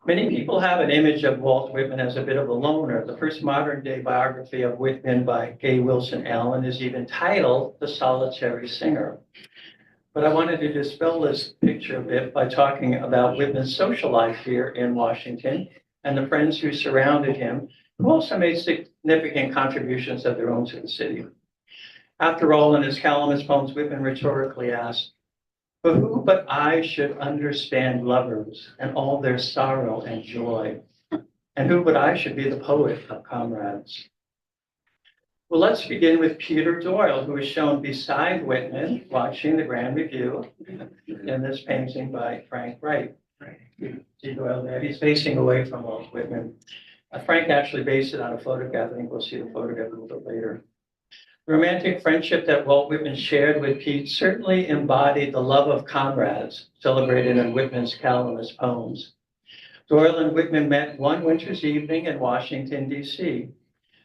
J: Many people have an image of Walt Whitman as a bit of a loner. The first modern day biography of Whitman by Gay Wilson Allen is even titled The Solitary Singer. But I wanted to dispel this picture a bit by talking about Whitman's social life here in Washington and the friends who surrounded him, who also made significant contributions of their own to the city. After all, in his Calamus poems, Whitman rhetorically asked, "For who but I should understand lovers and all their sorrow and joy? And who but I should be the poet of comrades?" Well, let's begin with Peter Doyle, who is shown beside Whitman, watching the Grand Review in this painting by Frank Wright. See Doyle there? He's facing away from Walt Whitman. Frank actually based it on a photograph. I think we'll see the photograph a little bit later. The romantic friendship that Walt Whitman shared with Pete certainly embodied the love of comrades celebrated in Whitman's Calamus poems. Doyle and Whitman met one winter's evening in Washington, D.C.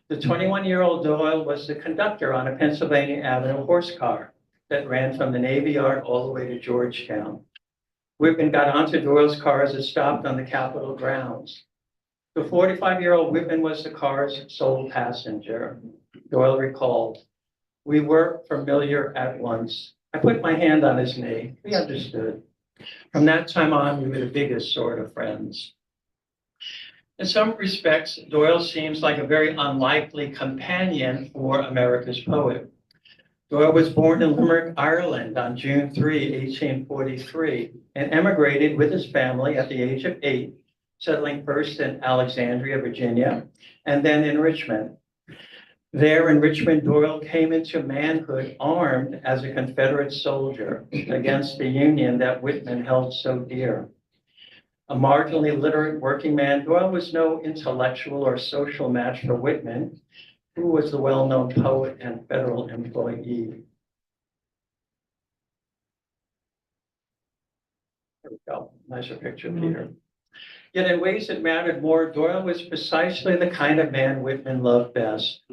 J: The 21-year-old Doyle was the conductor on a Pennsylvania Avenue horse car that ran from the Navy Yard all the way to Georgetown. Whitman got onto Doyle's car as it stopped on the Capitol grounds. The 45-year-old Whitman was the car's sole passenger. Doyle recalled, "We were familiar at once. I put my hand on his knee. We understood. From that time on, we were the biggest sort of friends." In some respects, Doyle seems like a very unlikely companion for America's poet. Doyle was born in Limerick, Ireland on June 3, 1843, and emigrated with his family at the age of 8, settling first in Alexandria, Virginia, and then in Richmond. There in Richmond, Doyle came into manhood armed as a Confederate soldier against the Union that Whitman held so dear. A marginally literate working man, Doyle was no intellectual or social match for Whitman, who was the well-known poet and federal employee. There we go, nicer picture, Peter. Yet in ways that mattered more, Doyle was precisely the kind of man Whitman loved best.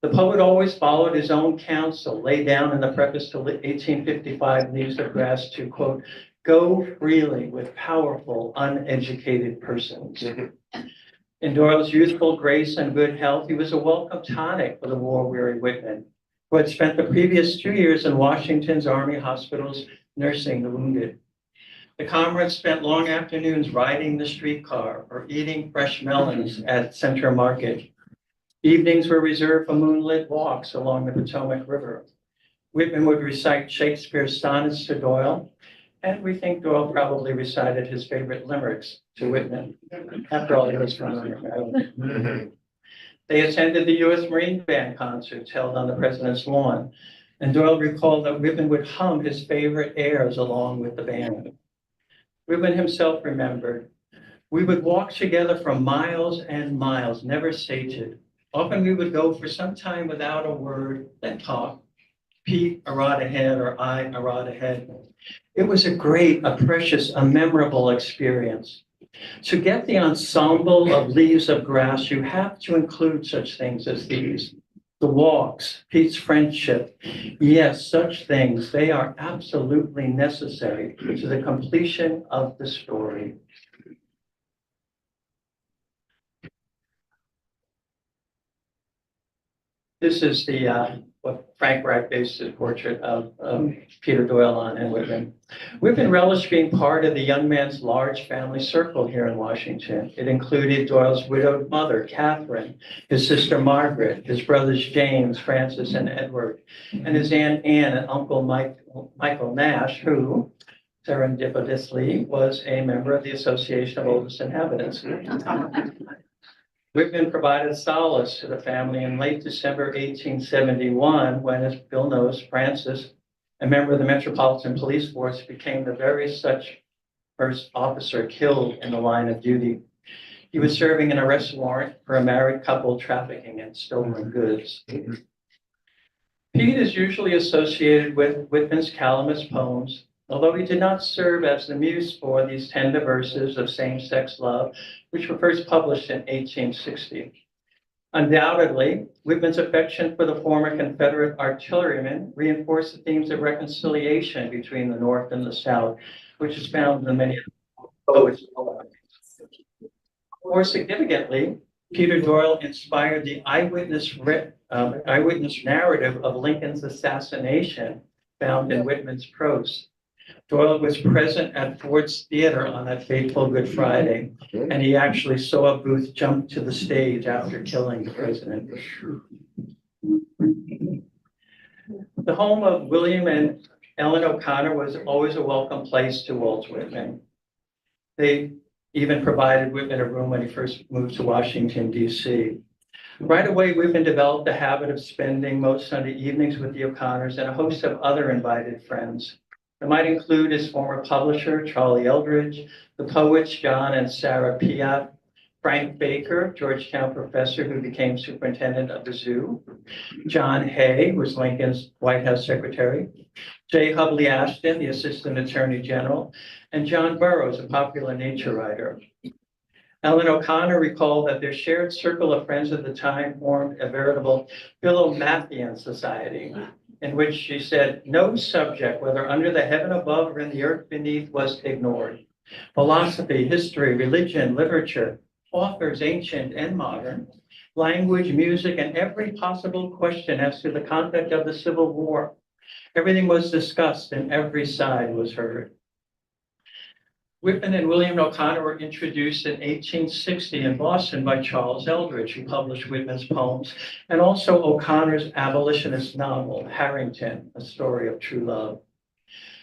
J: The poet always followed his own counsel, laid down in the preface to 1855 Leaves of Grass to, quote, "Go freely with powerful, uneducated persons." In Doyle's youthful grace and good health, he was a welcome tonic for the war-weary Whitman, who had spent the previous 2 years in Washington's Army hospitals nursing the wounded. The comrades spent long afternoons riding the streetcar or eating fresh melons at Center Market. Evenings were reserved for moonlit walks along the Potomac River. Whitman would recite Shakespeare's sonnets to Doyle, and we think Doyle probably recited his favorite limericks to Whitman. After all, he was from Limerick. They attended the U.S. Marine Band concerts held on the president's lawn, and Doyle recalled that Whitman would hum his favorite airs along with the band. Whitman himself remembered, "We would walk together for miles and miles, never sated. Often we would go for some time without a word, then talk. Pete a rod ahead or I a rod ahead. It was a great, a precious, a memorable experience. To get the ensemble of Leaves of Grass, you have to include such things as these. The walks, Pete's friendship. Yes, such things, they are absolutely necessary to the completion of the story." This is the what Frank Wright based his portrait of Peter Doyle on and Whitman. Whitman relished being part of the young man's large family circle here in Washington. It included Doyle's widowed mother, Catherine, his sister Margaret, his brothers James, Francis, and Edward, and his Aunt Anne and Uncle Michael Nash, who serendipitously was a member of the Association of Oldest Inhabitants. Whitman provided solace to the family in late December 1871 when, as Bill knows, Francis, a member of the Metropolitan Police Force, became the very such first officer killed in the line of duty. He was serving an arrest warrant for a married couple trafficking in stolen goods. Pete is usually associated with Whitman's Calamus poems, although he did not serve as the muse for these tender verses of same-sex love, which were first published in 1860. Undoubtedly, Whitman's affection for the former Confederate artilleryman reinforced the themes of reconciliation between the North and the South, which is found in many poets. More significantly, Peter Doyle inspired the eyewitness narrative of Lincoln's assassination found in Whitman's prose. Doyle was present at Ford's Theater on that fateful Good Friday, and he actually saw Booth jump to the stage after killing the president. The home of William and Ellen O'Connor was always a welcome place to Walt Whitman. They even provided Whitman a room when he first moved to Washington, D.C. Right away, Whitman developed a habit of spending most Sunday evenings with the O'Connors and a host of other invited friends. It might include his former publisher, Charlie Eldridge, the poets John and Sarah Piatt, Frank Baker, Georgetown professor who became superintendent of the zoo, John Hay, who was Lincoln's White House secretary, J. Hubley Ashton, the assistant attorney general, and John Burroughs, a popular nature writer. Ellen O'Connor recalled that their shared circle of friends at the time formed a veritable Philomathian society, in which she said, no subject, whether under the heaven above or in the earth beneath, was ignored. Philosophy, history, religion, literature, authors, ancient and modern, language, music, and every possible question as to the conduct of the Civil War. Everything was discussed and every side was heard. Whitman and William O'Connor were introduced in 1860 in Boston by Charles Eldridge, who published Whitman's poems, and also O'Connor's abolitionist novel, Harrington, A Story of True Love.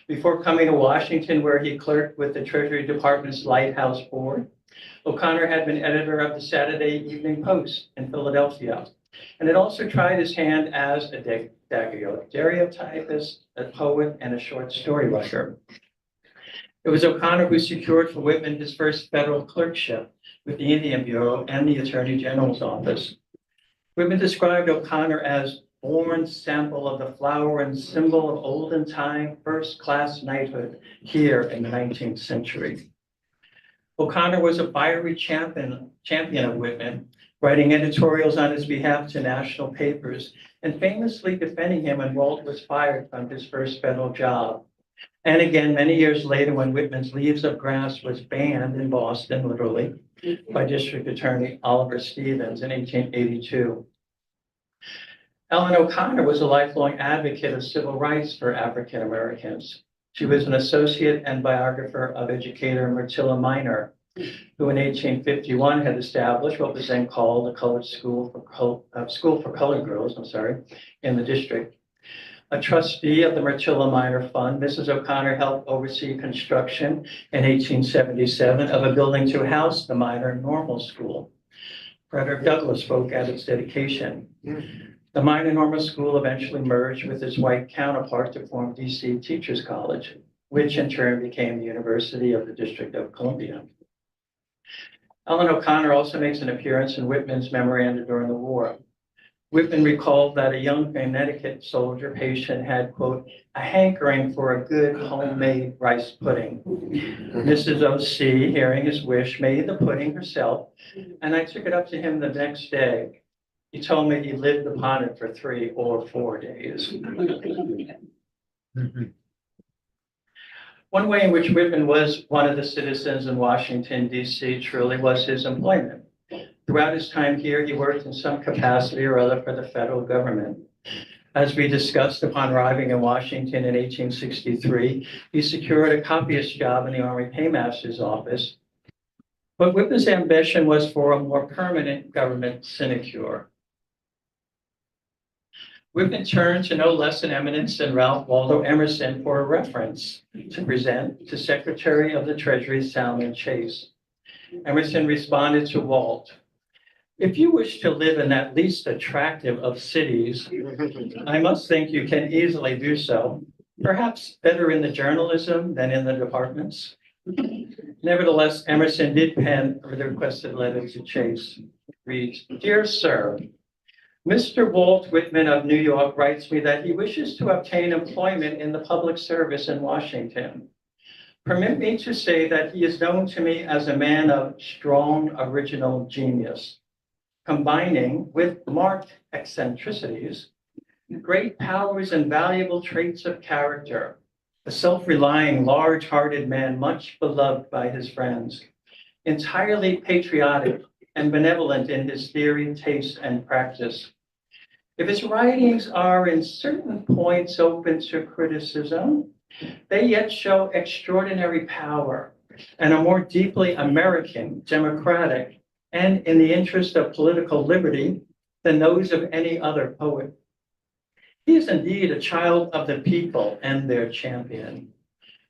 J: Before coming to Washington, where he clerked with the Treasury Department's Lighthouse Board, O'Connor had been editor of the Saturday Evening Post in Philadelphia, and had also tried his hand as a daguerreotypist, a poet, and a short story writer. It was O'Connor who secured for Whitman his first federal clerkship with the Indian Bureau and the Attorney General's office. Whitman described O'Connor as born sample of the flower and symbol of olden time first-class knighthood here in the 19th century. O'Connor was a fiery champion of Whitman, writing editorials on his behalf to national papers and famously defending him when Walt was fired from his first federal job. And again, many years later, when Whitman's Leaves of Grass was banned in Boston, literally, by District Attorney Oliver Stevens in 1882. Ellen O'Connor was a lifelong advocate of civil rights for African Americans. She was an associate and biographer of educator Myrtilla Minor, who in 1851 had established what was then called the Colored School for Colored Girls, in the district. A trustee of the Myrtilla Minor Fund, Mrs. O'Connor helped oversee construction in 1877 of a building to house the Minor Normal School. Frederick Douglass spoke at its dedication. The Minor Normal School eventually merged with its white counterpart to form DC Teachers College, which in turn became the University of the District of Columbia. Ellen O'Connor also makes an appearance in Whitman's memoranda during the war. Whitman recalled that a young Connecticut soldier patient had, quote, a hankering for a good homemade rice pudding. Mrs. O.C., hearing his wish, made the pudding herself, and I took it up to him the next day. He told me he lived upon it for 3 or 4 days. One way in which Whitman was one of the citizens in Washington, D.C. truly was his employment. Throughout his time here, he worked in some capacity or other for the federal government. As we discussed, upon arriving in Washington in 1863, he secured a copyist job in the Army Paymaster's office. But Whitman's ambition was for a more permanent government sinecure. Whitman turned to no less an eminence than Ralph Waldo Emerson for a reference to present to Secretary of the Treasury Salmon Chase. Emerson responded to Walt, if you wish to live in that least attractive of cities, I must think you can easily do so, perhaps better in the journalism than in the departments. Nevertheless, Emerson did pen the requested letter to Chase. It reads, Dear Sir, Mr. Walt Whitman of New York writes me that he wishes to obtain employment in the public service in Washington. Permit me to say that he is known to me as a man of strong original genius, combining with marked eccentricities, great powers and valuable traits of character, a self-relying, large-hearted man much beloved by his friends, entirely patriotic and benevolent in his theory, taste, and practice. If his writings are in certain points open to criticism, they yet show extraordinary power and are more deeply American, democratic, and in the interest of political liberty than those of any other poet. He is indeed a child of the people and their champion.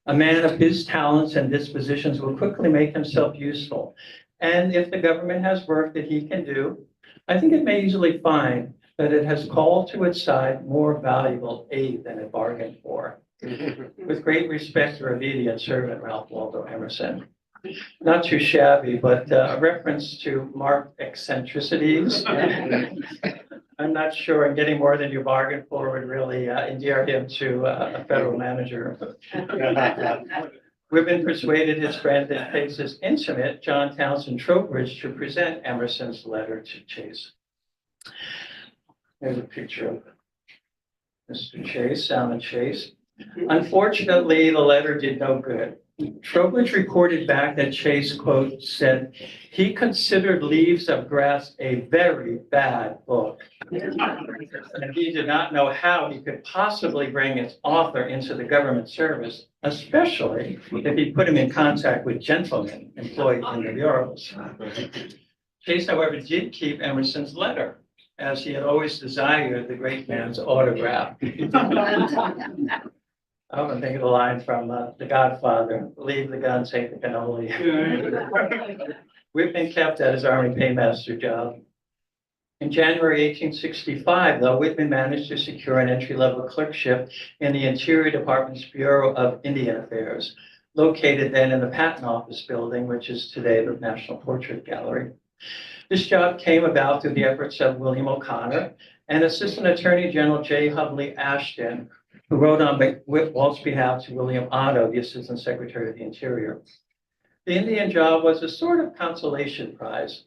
J: A man of his talents and dispositions will quickly make himself useful. And if the government has work that he can do, I think it may easily find that it has called to its side more valuable aid than it bargained for. With great respect, your obedient servant, Ralph Waldo Emerson. Not too shabby, but a reference to marked eccentricities. I'm not sure getting more than you bargained for would really endear him to a federal manager. Whitman persuaded his friend and Pace's intimate, John Townsend Trowbridge, to present Emerson's letter to Chase. Here's a picture of Mr. Chase, Salmon Chase. Unfortunately, the letter did no good. Trowbridge reported back that Chase, quote, said, he considered Leaves of Grass a very bad book. And he did not know how he could possibly bring its author into the government service, especially if he put him in contact with gentlemen employed in the bureaus. Chase, however, did keep Emerson's letter, as he had always desired the great man's autograph. I often think of the line from The Godfather, leave the gun, take the cannoli. Whitman kept at his Army paymaster job. In January 1865, though, Whitman managed to secure an entry-level clerkship in the Interior Department's Bureau of Indian Affairs, located then in the Patent Office building, which is today the National Portrait Gallery. This job came about through the efforts of William O'Connor and Assistant Attorney General J. Hubley Ashton, who wrote on Walt's behalf to William Otto, the Assistant Secretary of the Interior. The Indian job was a sort of consolation prize.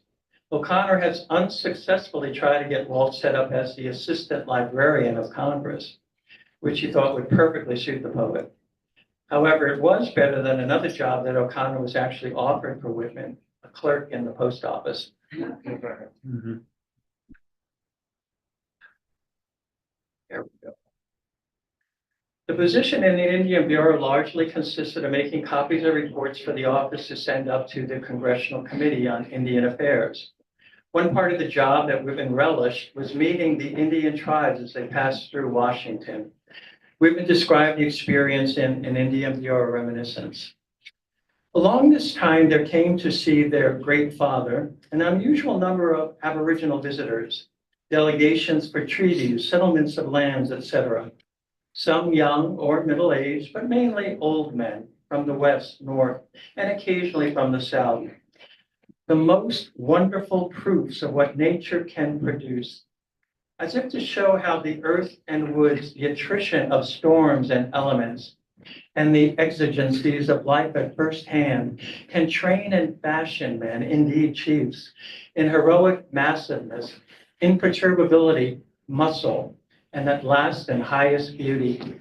J: O'Connor has unsuccessfully tried to get Walt set up as the Assistant Librarian of Congress, which he thought would perfectly suit the poet. However, it was better than another job that O'Connor was actually offered for Whitman, a clerk in the post office.
F: Mhm.
J: There we go. The position in the Indian Bureau largely consisted of making copies of reports for the office to send up to the Congressional Committee on Indian Affairs. One part of the job that Whitman relished was meeting the Indian tribes as they passed through Washington. Whitman described the experience in an Indian Bureau reminiscence. Along this time, there came to see their great father an unusual number of Aboriginal visitors, delegations for treaties, settlements of lands, etc. Some young or middle-aged, but mainly old men from the west, north, and occasionally from the south. The most wonderful proofs of what nature can produce, as if to show how the earth and woods, the attrition of storms and elements, and the exigencies of life at first hand can train and fashion men, indeed chiefs, in heroic massiveness, imperturbability, muscle, and at last and highest beauty,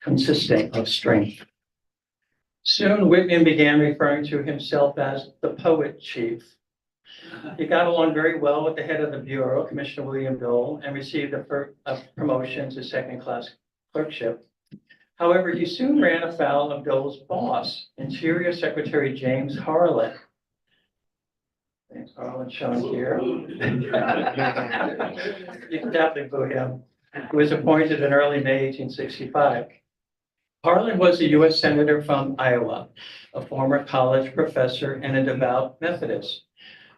J: consisting of strength. Soon Whitman began referring to himself as the poet chief. He got along very well with the head of the Bureau, Commissioner William Dole, and received a promotion to second-class clerkship. However, he soon ran afoul of Dole's boss, Interior Secretary James Harlan. James Harlan shown here. You can definitely boo him. Who was appointed in early May 1865. Harlan was a U.S. Senator from Iowa, a former college professor and a devout Methodist.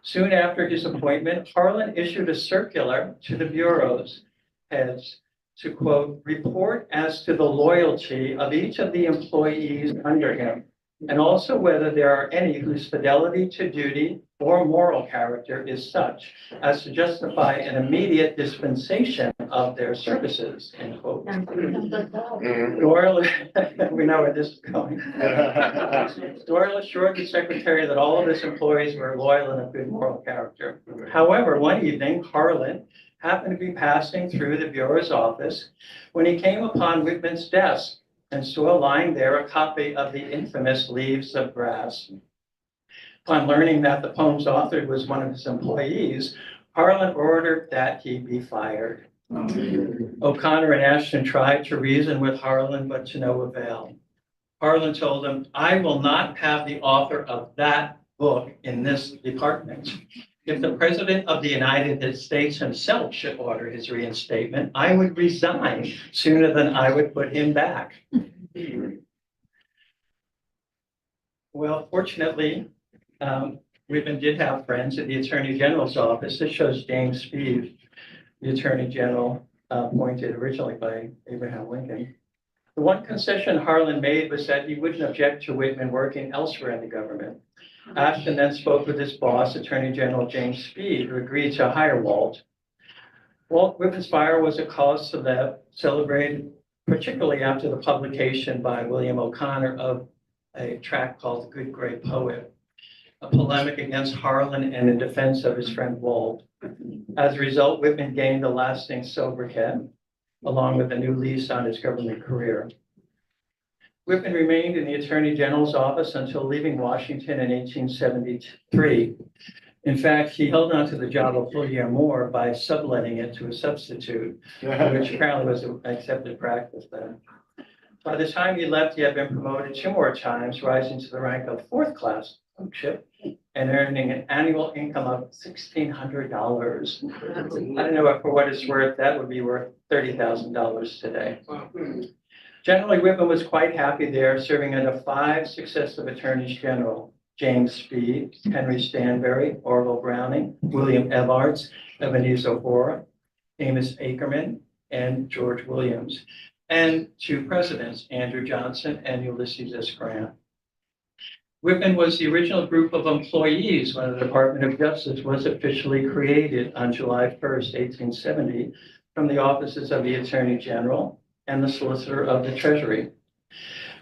J: Soon after his appointment, Harlan issued a circular to the bureau's heads to, quote, report as to the loyalty of each of the employees under him, and also whether there are any whose fidelity to duty or moral character is such as to justify an immediate dispensation of their services, end quote. Doyle, we know where this is going. Doyle assured the secretary that all of his employees were loyal and of good moral character. However, one evening, Harlan happened to be passing through the bureau's office when he came upon Whitman's desk and saw lying there a copy of the infamous Leaves of Grass. Upon learning that the poem's author was one of his employees, Harlan ordered that he be fired. O'Connor and Ashton tried to reason with Harlan, but to no avail. Harlan told him, I will not have the author of that book in this department. If the President of the United States himself should order his reinstatement, I would resign sooner than I would put him back. Well, fortunately, Whitman did have friends at the Attorney General's office. This shows James Speed, the Attorney General, appointed originally by Abraham Lincoln. The one concession Harlan made was that he wouldn't object to Whitman working elsewhere in the government. Ashton then spoke with his boss, Attorney General James Speed, who agreed to hire Walt. Walt Whitman's fire was a cause celebrated, particularly after the publication by William O'Connor of a tract called The Good Great Poet, a polemic against Harlan and in defense of his friend Walt. As a result, Whitman gained a lasting sobriquet, along with a new lease on his government career. Whitman remained in the Attorney General's office until leaving Washington in 1873. In fact, he held on to the job a full year more by subletting it to a substitute, which apparently was an accepted practice then. By the time he left, he had been promoted 2 more times, rising to the rank of 4th class clerkship and earning an annual income of $1,600. I don't know if for what it's worth, that would be worth $30,000 today. Generally, Whitman was quite happy there, serving under 5 successive attorneys general: James Speed, Henry Stanbury, Orville Browning, William Evarts, Ebenezer Orr, Amos Ackerman, and George Williams, and 2 presidents, Andrew Johnson and Ulysses S. Grant. Whitman was the original group of employees when the Department of Justice was officially created on July 1st, 1870, from the offices of the Attorney General and the Solicitor of the Treasury.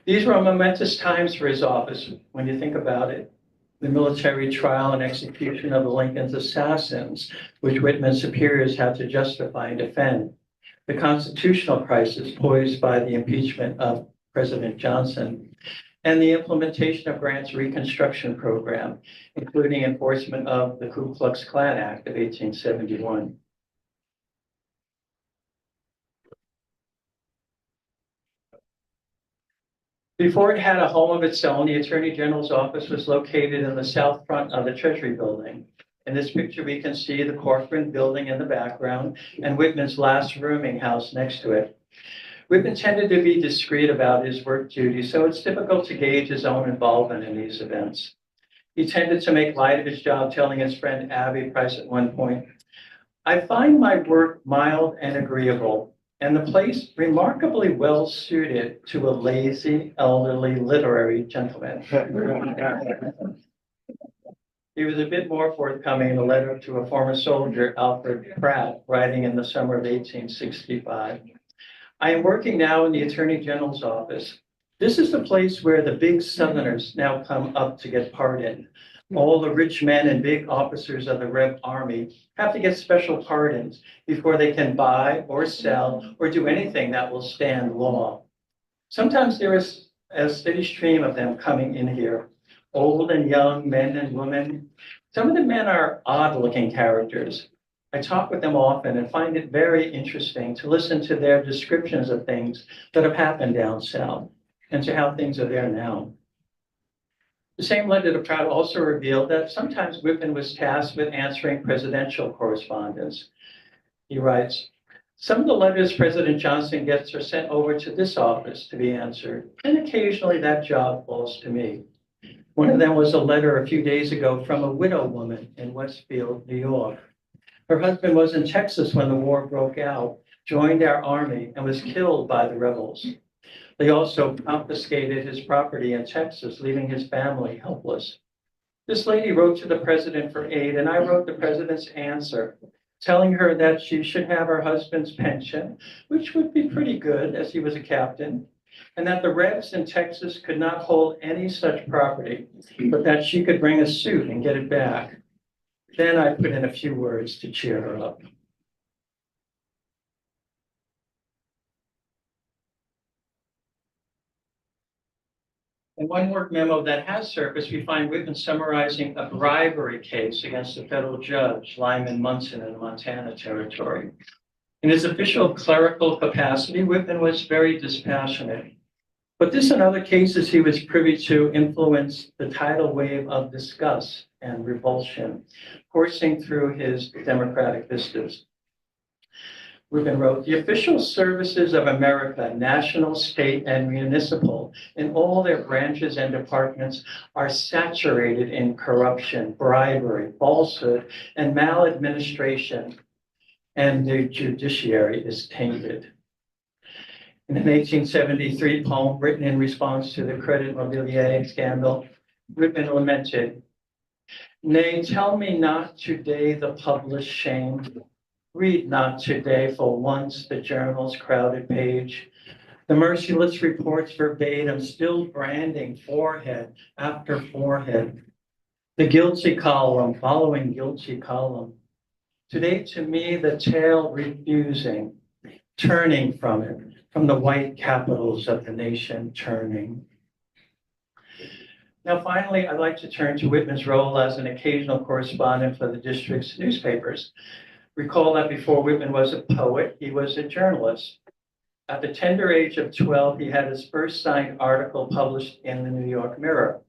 J: These were momentous times for his office when you think about it. The military trial and execution of Lincoln's assassins, which Whitman's superiors had to justify and defend. The constitutional crisis posed by the impeachment of President Johnson, and the implementation of Grant's Reconstruction Program, including enforcement of the Ku Klux Klan Act of 1871. Before it had a home of its own, the Attorney General's office was located in the south front of the Treasury building. In this picture, we can see the Corcoran building in the background and Whitman's last rooming house next to it. Whitman tended to be discreet about his work duties, so it's difficult to gauge his own involvement in these events. He tended to make light of his job, telling his friend Abby Price at one point, "I find my work mild and agreeable, and the place remarkably well suited to a lazy, elderly literary gentleman." He was a bit more forthcoming in a letter to a former soldier, Alfred Pratt, writing in the summer of 1865. "I am working now in the Attorney General's office. This is the place where the big Southerners now come up to get pardoned. All the rich men and big officers of the Red Army have to get special pardons before they can buy or sell or do anything that will stand law. Sometimes there is a steady stream of them coming in here, old and young, men and women. Some of the men are odd-looking characters. I talk with them often and find it very interesting to listen to their descriptions of things that have happened down south and to how things are there now." The same letter to Pratt also revealed that sometimes Whitman was tasked with answering presidential correspondence. He writes, "Some of the letters President Johnson gets are sent over to this office to be answered, and occasionally that job falls to me. One of them was a letter a few days ago from a widow woman in Westfield, New York. Her husband was in Texas when the war broke out, joined our army, and was killed by the rebels. They also confiscated his property in Texas, leaving his family helpless. This lady wrote to the president for aid, and I wrote the president's answer, telling her that she should have her husband's pension, which would be pretty good as he was a captain, and that the Rebs in Texas could not hold any such property, but that she could bring a suit and get it back. Then I put in a few words to cheer her up." In one work memo that has surfaced, we find Whitman summarizing a bribery case against a federal judge, Lyman Munson, in the Montana Territory. In his official clerical capacity, Whitman was very dispassionate. But this and other cases he was privy to influenced the tidal wave of disgust and revulsion coursing through his democratic vistas. Whitman wrote, "The official services of America, national, state, and municipal, in all their branches and departments, are saturated in corruption, bribery, falsehood, and maladministration, and the judiciary is tainted." In an 1873 poem written in response to the Credit Mobilier scandal, Whitman lamented, "Nay, tell me not today the published shame. Read not today for once the journal's crowded page. The merciless reports verbatim, still branding forehead after forehead. The guilty column following guilty column. Today to me the tale refusing, turning from it, from the white capitals of the nation turning." Now, finally, I'd like to turn to Whitman's role as an occasional correspondent for the district's newspapers. Recall that before Whitman was a poet, he was a journalist. At the tender age of 12, he had his first signed article published in the New York Mirror.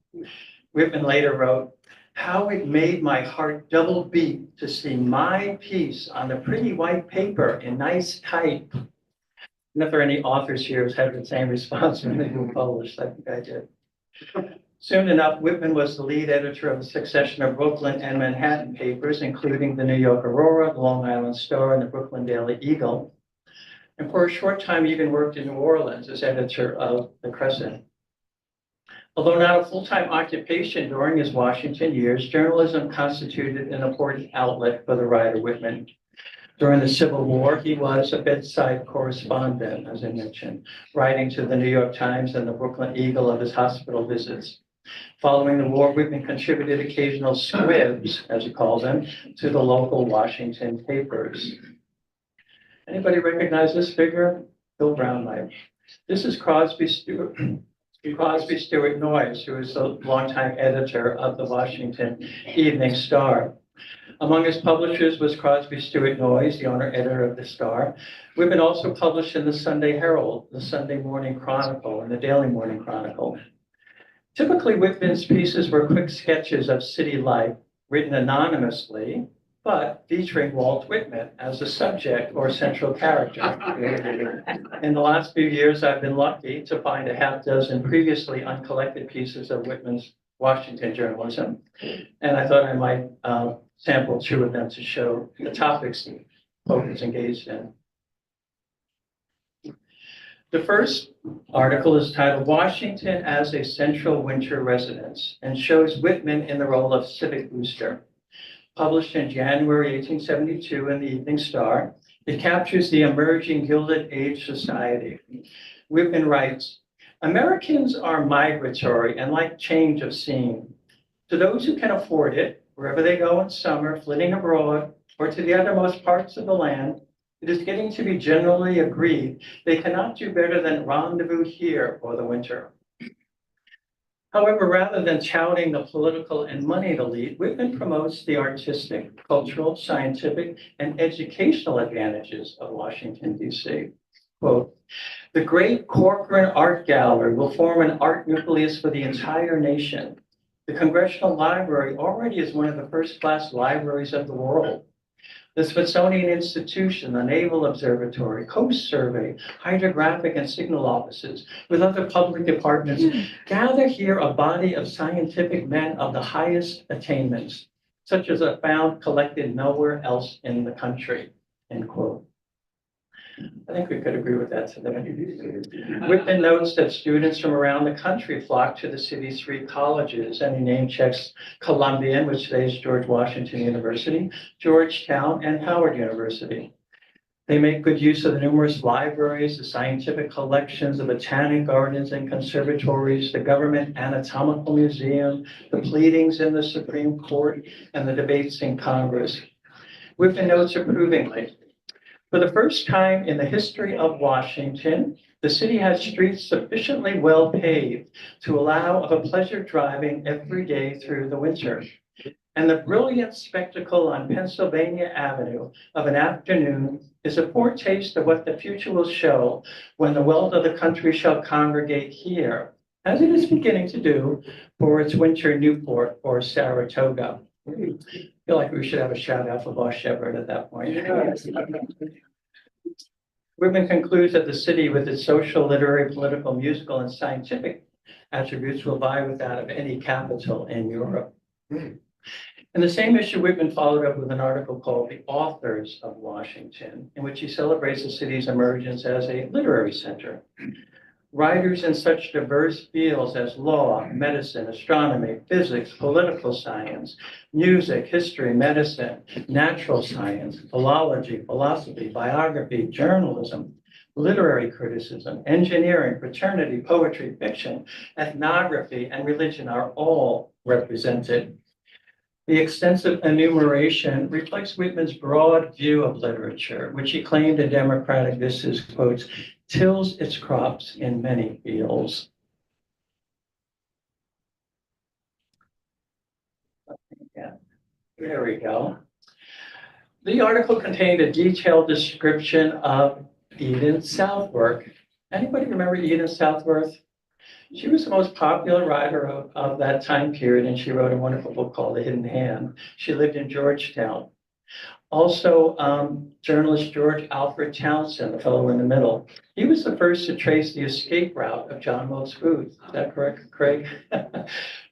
J: Whitman later wrote, "How it made my heart double beat to see my piece on the pretty white paper in nice type." And if there are any authors here who's had the same response when they were published, I think I did. Soon enough, Whitman was the lead editor of a succession of Brooklyn and Manhattan papers, including the New York Aurora, the Long Island Star, and the Brooklyn Daily Eagle. And for a short time, he even worked in New Orleans as editor of the Crescent. Although not a full-time occupation during his Washington years, journalism constituted an important outlet for the writer Whitman. During the Civil War, he was a bedside correspondent, as I mentioned, writing to the New York Times and the Brooklyn Eagle of his hospital visits. Following the war, Whitman contributed occasional squibs, as he calls them, to the local Washington papers. Anybody recognize this figure? Bill Brown might. This is Crosby Stewart Noyes, who is the longtime editor of the Washington Evening Star. Among his publishers was Crosby Stewart Noyes, the owner-editor of the Star. Whitman also published in the Sunday Herald, the Sunday Morning Chronicle, and the Daily Morning Chronicle. Typically, Whitman's pieces were quick sketches of city life, written anonymously, but featuring Walt Whitman as the subject or central character. In the last few years, I've been lucky to find a half dozen previously uncollected pieces of Whitman's Washington journalism, and I thought I might sample two of them to show the topics the poet is engaged in. The first article is titled "Washington as a Central Winter Residence" and shows Whitman in the role of civic booster. Published in January 1872 in the Evening Star, it captures the emerging Gilded Age society. Whitman writes, "Americans are migratory and like change of scene. To those who can afford it, wherever they go in summer, flitting abroad, or to the uttermost parts of the land, it is getting to be generally agreed they cannot do better than rendezvous here for the winter." However, rather than touting the political and moneyed elite, Whitman promotes the artistic, cultural, scientific, and educational advantages of Washington, D.C. Quote, "The great Corcoran Art Gallery will form an art nucleus for the entire nation. The Congressional Library already is one of the first-class libraries of the world. The Smithsonian Institution, the Naval Observatory, Coast Survey, Hydrographic and Signal Offices, with other public departments, gather here a body of scientific men of the highest attainments, such as are found collected nowhere else in the country," end quote. I think we could agree with that today. Whitman notes that students from around the country flock to the city's three colleges, and he name checks Columbia, which today is George Washington University, Georgetown, and Howard University. They make good use of the numerous libraries, the scientific collections, the botanic gardens and conservatories, the government anatomical museum, the pleadings in the Supreme Court, and the debates in Congress. Whitman notes approvingly, "For the first time in the history of Washington, the city has streets sufficiently well paved to allow of a pleasure driving every day through the winter. And the brilliant spectacle on Pennsylvania Avenue of an afternoon is a foretaste of what the future will show when the wealth of the country shall congregate here, as it is beginning to do, for its winter Newport or Saratoga." I feel like we should have a shout out for Boss Shepherd at that point. Whitman concludes that the city, with its social, literary, political, musical, and scientific attributes, will vie with that of any capital in Europe. In the same issue, Whitman followed up with an article called The Authors of Washington, in which he celebrates the city's emergence as a literary center. Writers in such diverse fields as law, medicine, astronomy, physics, political science, music, history, medicine, natural science, philology, philosophy, biography, journalism, literary criticism, engineering, fraternity, poetry, fiction, ethnography, and religion are all represented. The extensive enumeration reflects Whitman's broad view of literature, which he claimed in Democratic Vistas, quotes, tills its crops in many fields. Yeah, there we go. The article contained a detailed description of Edith Southworth. Anybody remember Edith Southworth? She was the most popular writer of that time period, and she wrote a wonderful book called The Hidden Hand. She lived in Georgetown. Also, journalist George Alfred Townsend, the fellow in the middle, he was the first to trace the escape route of John Wilkes Booth. Is that correct, Craig?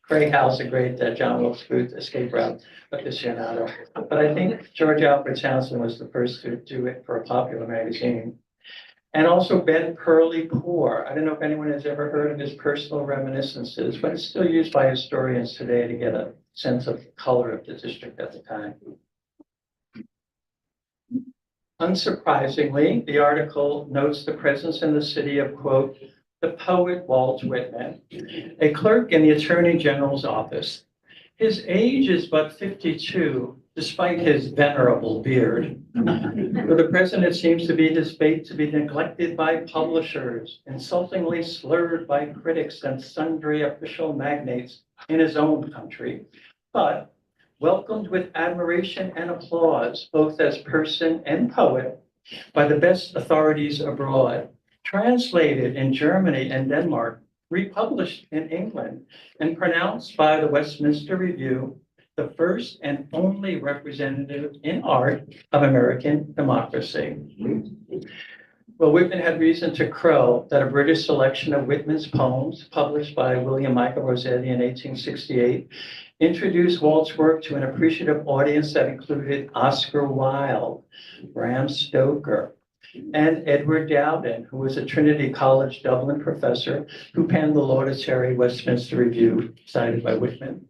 J: Craig Howe's a great John Wilkes Booth escape route aficionado. But I think George Alfred Townsend was the first to do it for a popular magazine. And also Ben Perley Poor. I don't know if anyone has ever heard of his personal reminiscences, but it's still used by historians today to get a sense of the color of the district at the time. Unsurprisingly, the article notes the presence in the city of, quote, the poet Walt Whitman, a clerk in the Attorney General's office. His age is but 52, despite his venerable beard. For the president, it seems to be his fate to be neglected by publishers, insultingly slurred by critics and sundry official magnates in his own country, but welcomed with admiration and applause, both as person and poet, by the best authorities abroad, translated in Germany and Denmark, republished in England, and pronounced by the Westminster Review the first and only representative in art of American democracy. Well, Whitman had reason to crow that a British selection of Whitman's poems, published by William Michael Rossetti in 1868, introduced Walt's work to an appreciative audience that included Oscar Wilde, Bram Stoker, and Edward Dowden, who was a Trinity College Dublin professor who penned the laudatory Westminster Review cited by Whitman.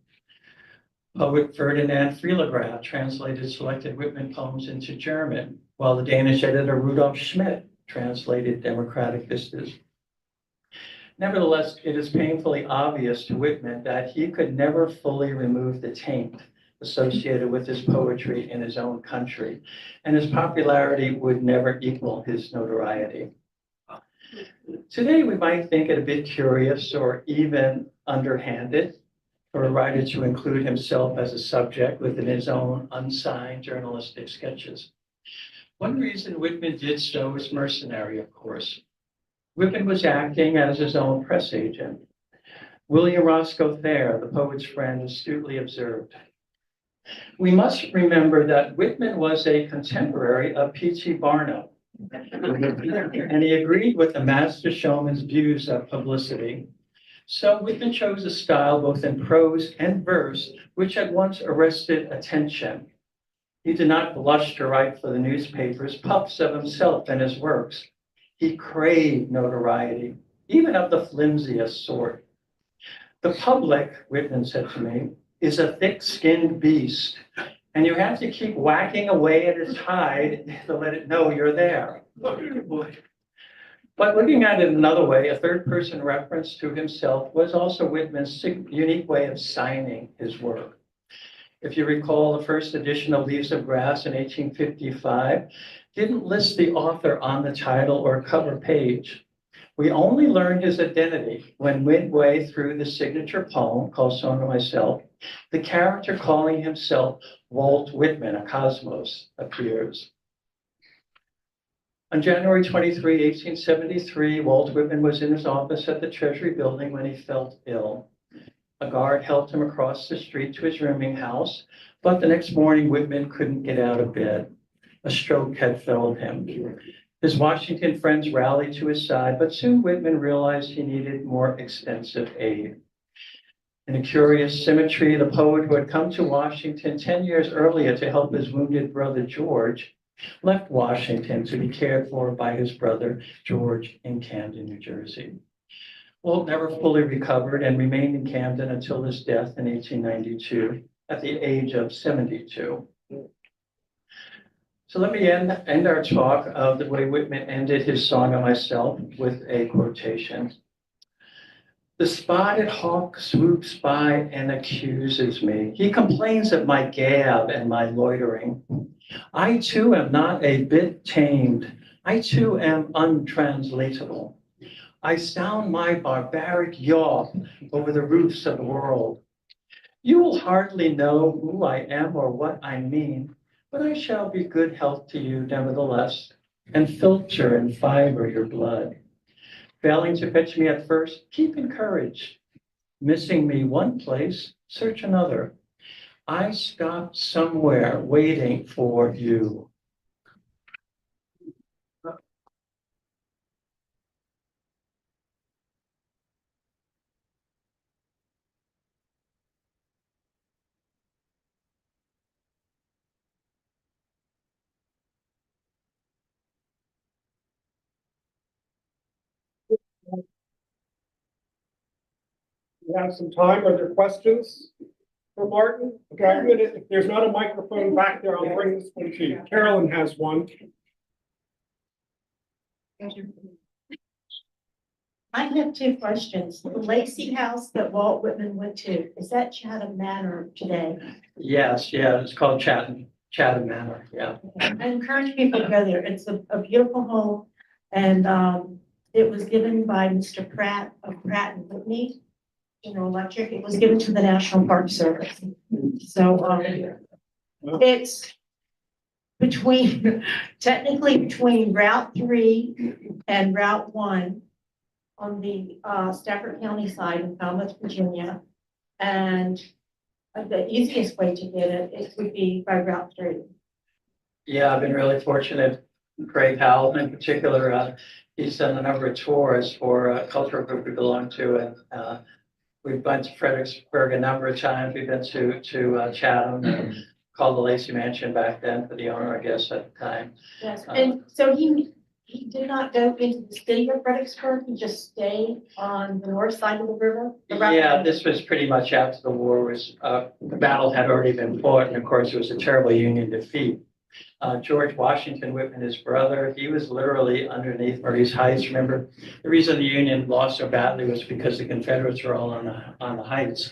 J: Poet Ferdinand Freiligrath translated selected Whitman poems into German, while the Danish editor Rudolf Schmidt translated Democratic Vistas. Nevertheless, it is painfully obvious to Whitman that he could never fully remove the taint associated with his poetry in his own country, and his popularity would never equal his notoriety. Today, we might think it a bit curious or even underhanded for a writer to include himself as a subject within his own unsigned journalistic sketches. One reason Whitman did so was mercenary, of course. Whitman was acting as his own press agent. William Roscoe Thayer, the poet's friend, astutely observed, we must remember that Whitman was a contemporary of P.T. Barnum, and he agreed with the master showman's views of publicity. So Whitman chose a style both in prose and verse, which at once arrested attention. He did not blush to write for the newspapers puffs of himself and his works. He craved notoriety, even of the flimsiest sort. The public, Whitman said to me, is a thick-skinned beast, and you have to keep whacking away at its hide to let it know you're there. But looking at it another way, a third-person reference to himself was also Whitman's unique way of signing his work. If you recall, the first edition of Leaves of Grass in 1855 didn't list the author on the title or cover page. We only learned his identity when midway through the signature poem called Song to Myself, the character calling himself Walt Whitman, a cosmos, appears. On January 23, 1873, Walt Whitman was in his office at the Treasury Building when he felt ill. A guard helped him across the street to his rooming house, but the next morning Whitman couldn't get out of bed. A stroke had felled him. His Washington friends rallied to his side, but soon Whitman realized he needed more extensive aid. In a curious symmetry, the poet who had come to Washington 10 years earlier to help his wounded brother George left Washington to be cared for by his brother George in Camden, New Jersey. Walt never fully recovered and remained in Camden until his death in 1892 at the age of 72. So let me end our talk of the way Whitman ended his Song of Myself with a quotation. The spotted hawk swoops by and accuses me. He complains of my gab and my loitering. I too am not a bit tamed. I too am untranslatable. I sound my barbaric yaw over the roofs of the world. You will hardly know who I am or what I mean, but I shall be good health to you nevertheless, and filter and fiber your blood. Failing to fetch me at first, keep encouraged. Missing me one place, search another. I stopped somewhere waiting for you.
A: We have some time. Are there questions for Martin? Okay, I'm gonna, if there's not a microphone back there, I'll bring this one to you. Carolyn has one.
L: I have two questions. The Lacey House that Walt Whitman went to, is that Chatham Manor today?
J: Yes, yeah, it's called Chatham Manor, yeah.
L: I encourage people to go there. It's a beautiful home. And it was given by Mr. Pratt of Pratt and Whitney, General Electric. It was given to the National Park Service. So it's technically between Route 3 and Route 1 on the Stafford County side in Falmouth, Virginia. And the easiest way to get it would be by Route 3.
J: Yeah, I've been really fortunate. Craig Howell in particular, he's done a number of tours for a cultural group we belong to. And we've been to Fredericksburg a number of times. We've been to Chatham, called the Lacey Mansion back then for the owner, I guess, at the time.
L: Yes, and so he did not go into the city of Fredericksburg. He just stayed on the north side of the river.
J: Yeah, this was pretty much after the war was, the battle had already been fought. And of course, it was a terrible Union defeat. George Washington Whitman, his brother, he was literally underneath Murray's Heights. Remember, the reason the Union lost so badly was because the Confederates were all on the heights.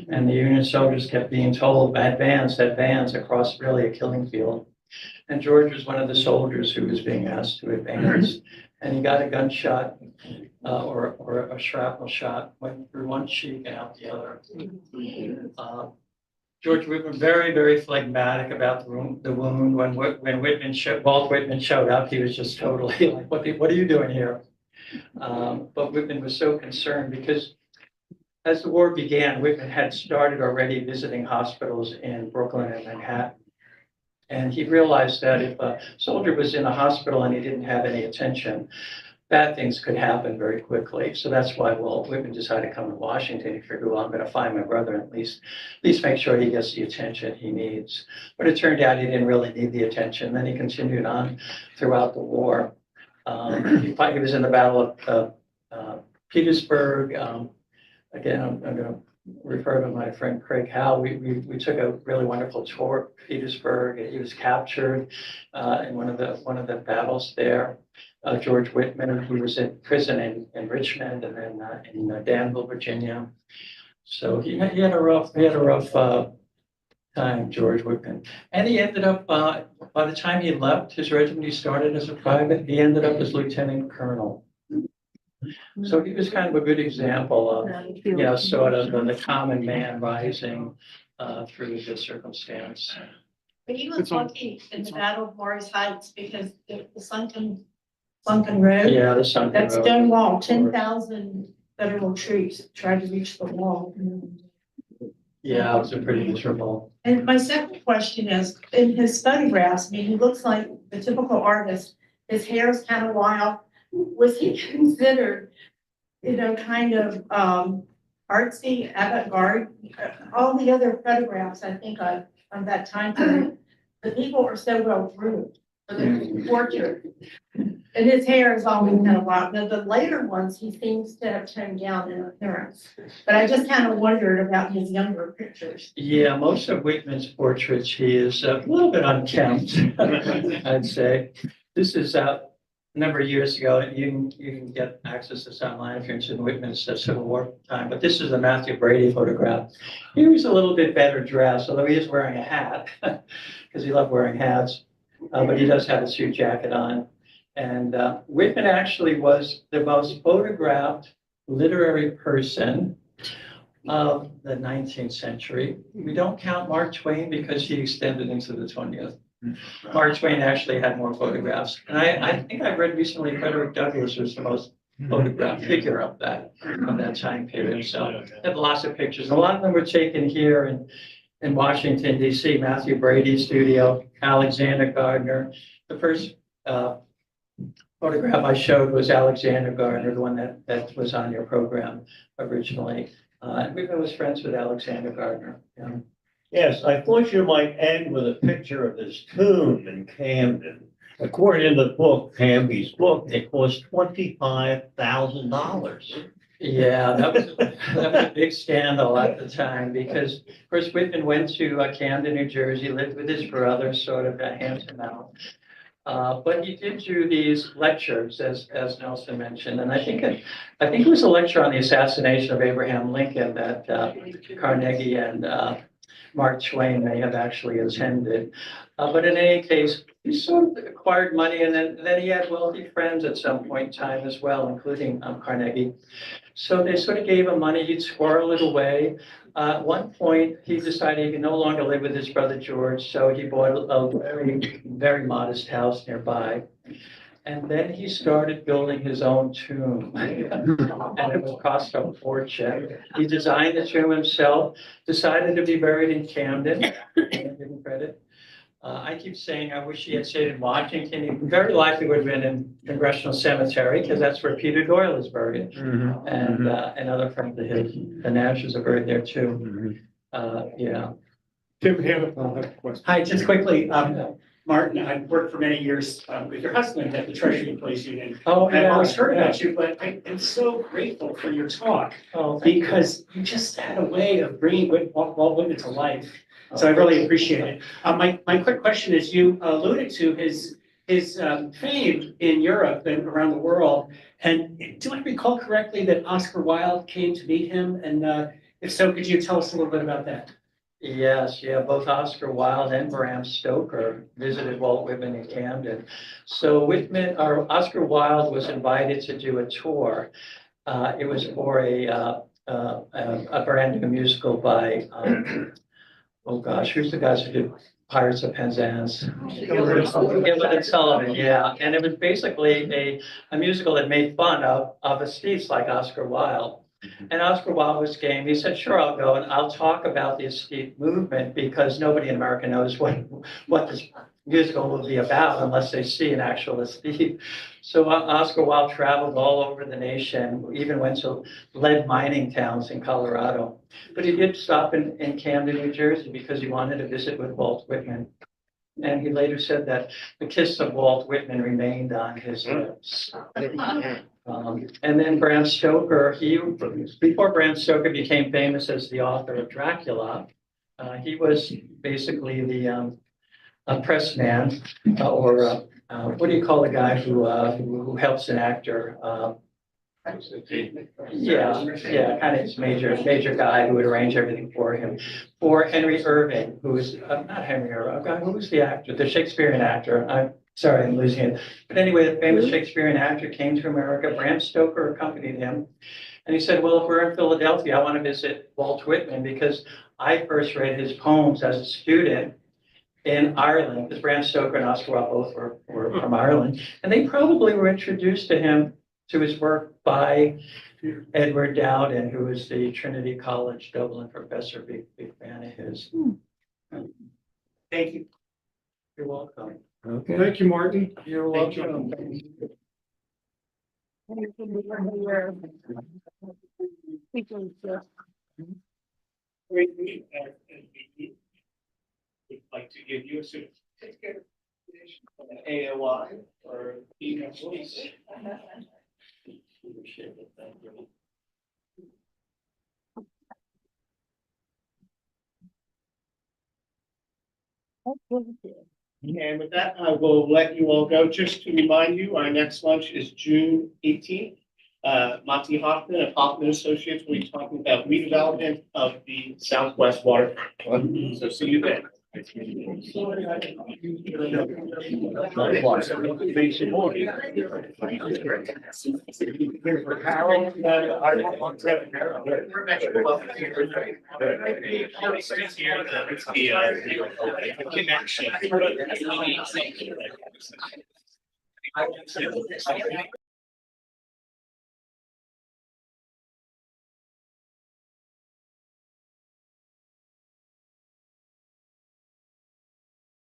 J: And the Union soldiers kept being told, advance across really a killing field. And George was one of the soldiers who was being asked to advance. And he got a gunshot or a shrapnel shot, went through one cheek and out the other. George Whitman very, very phlegmatic about the wound. When Walt Whitman showed up, he was just totally like, what are you doing here? But Whitman was so concerned because as the war began, Whitman had started already visiting hospitals in Brooklyn and Manhattan. And he realized that if a soldier was in a hospital and he didn't have any attention, bad things could happen very quickly. So that's why Walt Whitman decided to come to Washington. He figured, well, I'm going to find my brother and at least make sure he gets the attention he needs. But it turned out he didn't really need the attention. Then he continued on throughout the war. He was in the Battle of Petersburg. Again, I'm going to refer to my friend Craig Howe. We took a really wonderful tour of Petersburg. He was captured in one of the battles there. George Whitman, he was in prison in Richmond and then in Danville, Virginia. So he had a rough time, George Whitman. And he ended up, by the time he left his regiment, he started as a private, he ended up as lieutenant colonel. So he was kind of a good example of, sort of the common man rising through this circumstance.
L: But he was lucky in the Battle of Mars Heights because the sunken road.
J: Yeah, the sunken road.
L: That stone wall, 10,000 federal troops tried to reach the wall.
J: Yeah, it was a pretty miserable.
L: And my second question is, in his photographs, I mean, he looks like the typical artist. His hair's kind of wild. Was he considered, kind of, artsy, avant-garde? All the other photographs, I think, of that time period, the people were so well groomed for the portrait. And his hair is always kind of wild. The later ones, he seems to have toned down in appearance. But I just kind of wondered about his younger pictures.
J: Yeah, most of Whitman's portraits, he is a little bit unkempt, I'd say. This is a number of years ago, and you can get access to this online if you're interested in Whitman's Civil War time. But this is a Matthew Brady photograph. He was a little bit better dressed, although he is wearing a hat because he loved wearing hats. But he does have a suit jacket on. And Whitman actually was the most photographed literary person of the 19th century. We don't count Mark Twain because he extended into the 20th. Mark Twain actually had more photographs. And I think I read recently Frederick Douglass was the most photographed figure of that time period. So had lots of pictures. A lot of them were taken here in Washington, D.C. Matthew Brady's studio, Alexander Gardner. The first photograph I showed was Alexander Gardner, the one that was on your program originally. And Whitman was friends with Alexander Gardner. Yeah.
G: Yes, I thought you might end with a picture of his tomb in Camden. According to the book, Hamby's book, it cost $25,000.
J: Yeah, that was a big scandal at the time because, of course, Whitman went to Camden, New Jersey, lived with his brother, sort of hands him out. But he did do these lectures, as Nelson mentioned, and I think it was a lecture on the assassination of Abraham Lincoln that Carnegie and Mark Twain may have actually attended. But in any case, he sort of acquired money, and then he had wealthy friends at some point in time as well, including Carnegie. So they sort of gave him money. He'd squirrel it away. At one point, he decided he could no longer live with his brother George, so he bought a very, very modest house nearby. And then he started building his own tomb, and it would cost a fortune. He designed the tomb himself, decided to be buried in Camden, give him credit. I keep saying I wish he had stayed in Washington. He very likely would have been in Congressional Cemetery because that's where Peter Doyle is buried, and other friends of his. The Nashes are buried there too. Yeah.
A: Tim Hannaford has a question.
B: Hi, just quickly, Martin, I've worked for many years with your husband at the Treasury Police Union.
J: Oh,
B: And I've always heard
J: yeah.
B: about you, but I am so grateful for your talk
J: Oh, thank you.
B: because you just had a way of bringing Walt Whitman to life. So I really appreciate it. My quick question is, you alluded to his fame in Europe and around the world. And do I recall correctly that Oscar Wilde came to meet him? And if so, could you tell us a little bit about that?
J: Yes, yeah, both Oscar Wilde and Bram Stoker visited Walt Whitman in Camden. So Oscar Wilde was invited to do a tour. It was for a brand new musical by, oh gosh, who's the guys who did Pirates of Penzance? Gilbert and Sullivan, yeah. And it was basically a musical that made fun of aesthetes like Oscar Wilde. And Oscar Wilde was game. He said, sure, I'll go and I'll talk about the aesthete movement because nobody in America knows what this musical will be about unless they see an actual aesthete. So Oscar Wilde traveled all over the nation, even went to lead mining towns in Colorado. But he did stop in Camden, New Jersey because he wanted to visit with Walt Whitman. And he later said that the kiss of Walt Whitman remained on his lips. And then Bram Stoker, before Bram Stoker became famous as the author of Dracula, he was basically the press man, or what do you call the guy who helps an actor? Yeah, kind of his major guy who would arrange everything for him. For Henry Irving, who was not Henry Irving, who was the actor, the Shakespearean actor. I'm sorry, I'm losing it. But anyway, the famous Shakespearean actor came to America. Bram Stoker accompanied him. And he said, well, if we're in Philadelphia, I want to visit Walt Whitman because I first read his poems as a student in Ireland, because Bram Stoker and Oscar Wilde both were from Ireland. And they probably were introduced to his work by Edward Dowden, who was the Trinity College Dublin professor, big fan of his.
B: Thank you.
J: You're welcome.
F: Okay.
A: Thank you, Martin. You're
J: Thank you.
A: welcome.
I: We'd like to give you a certificate from the AOI or PhD. And with that, I will let you all go. Just to remind you, our next lunch is June 18th. Monty Hoffman of Hoffman Associates will be talking about redevelopment of the Southwest waterfront. So see you then. Connection.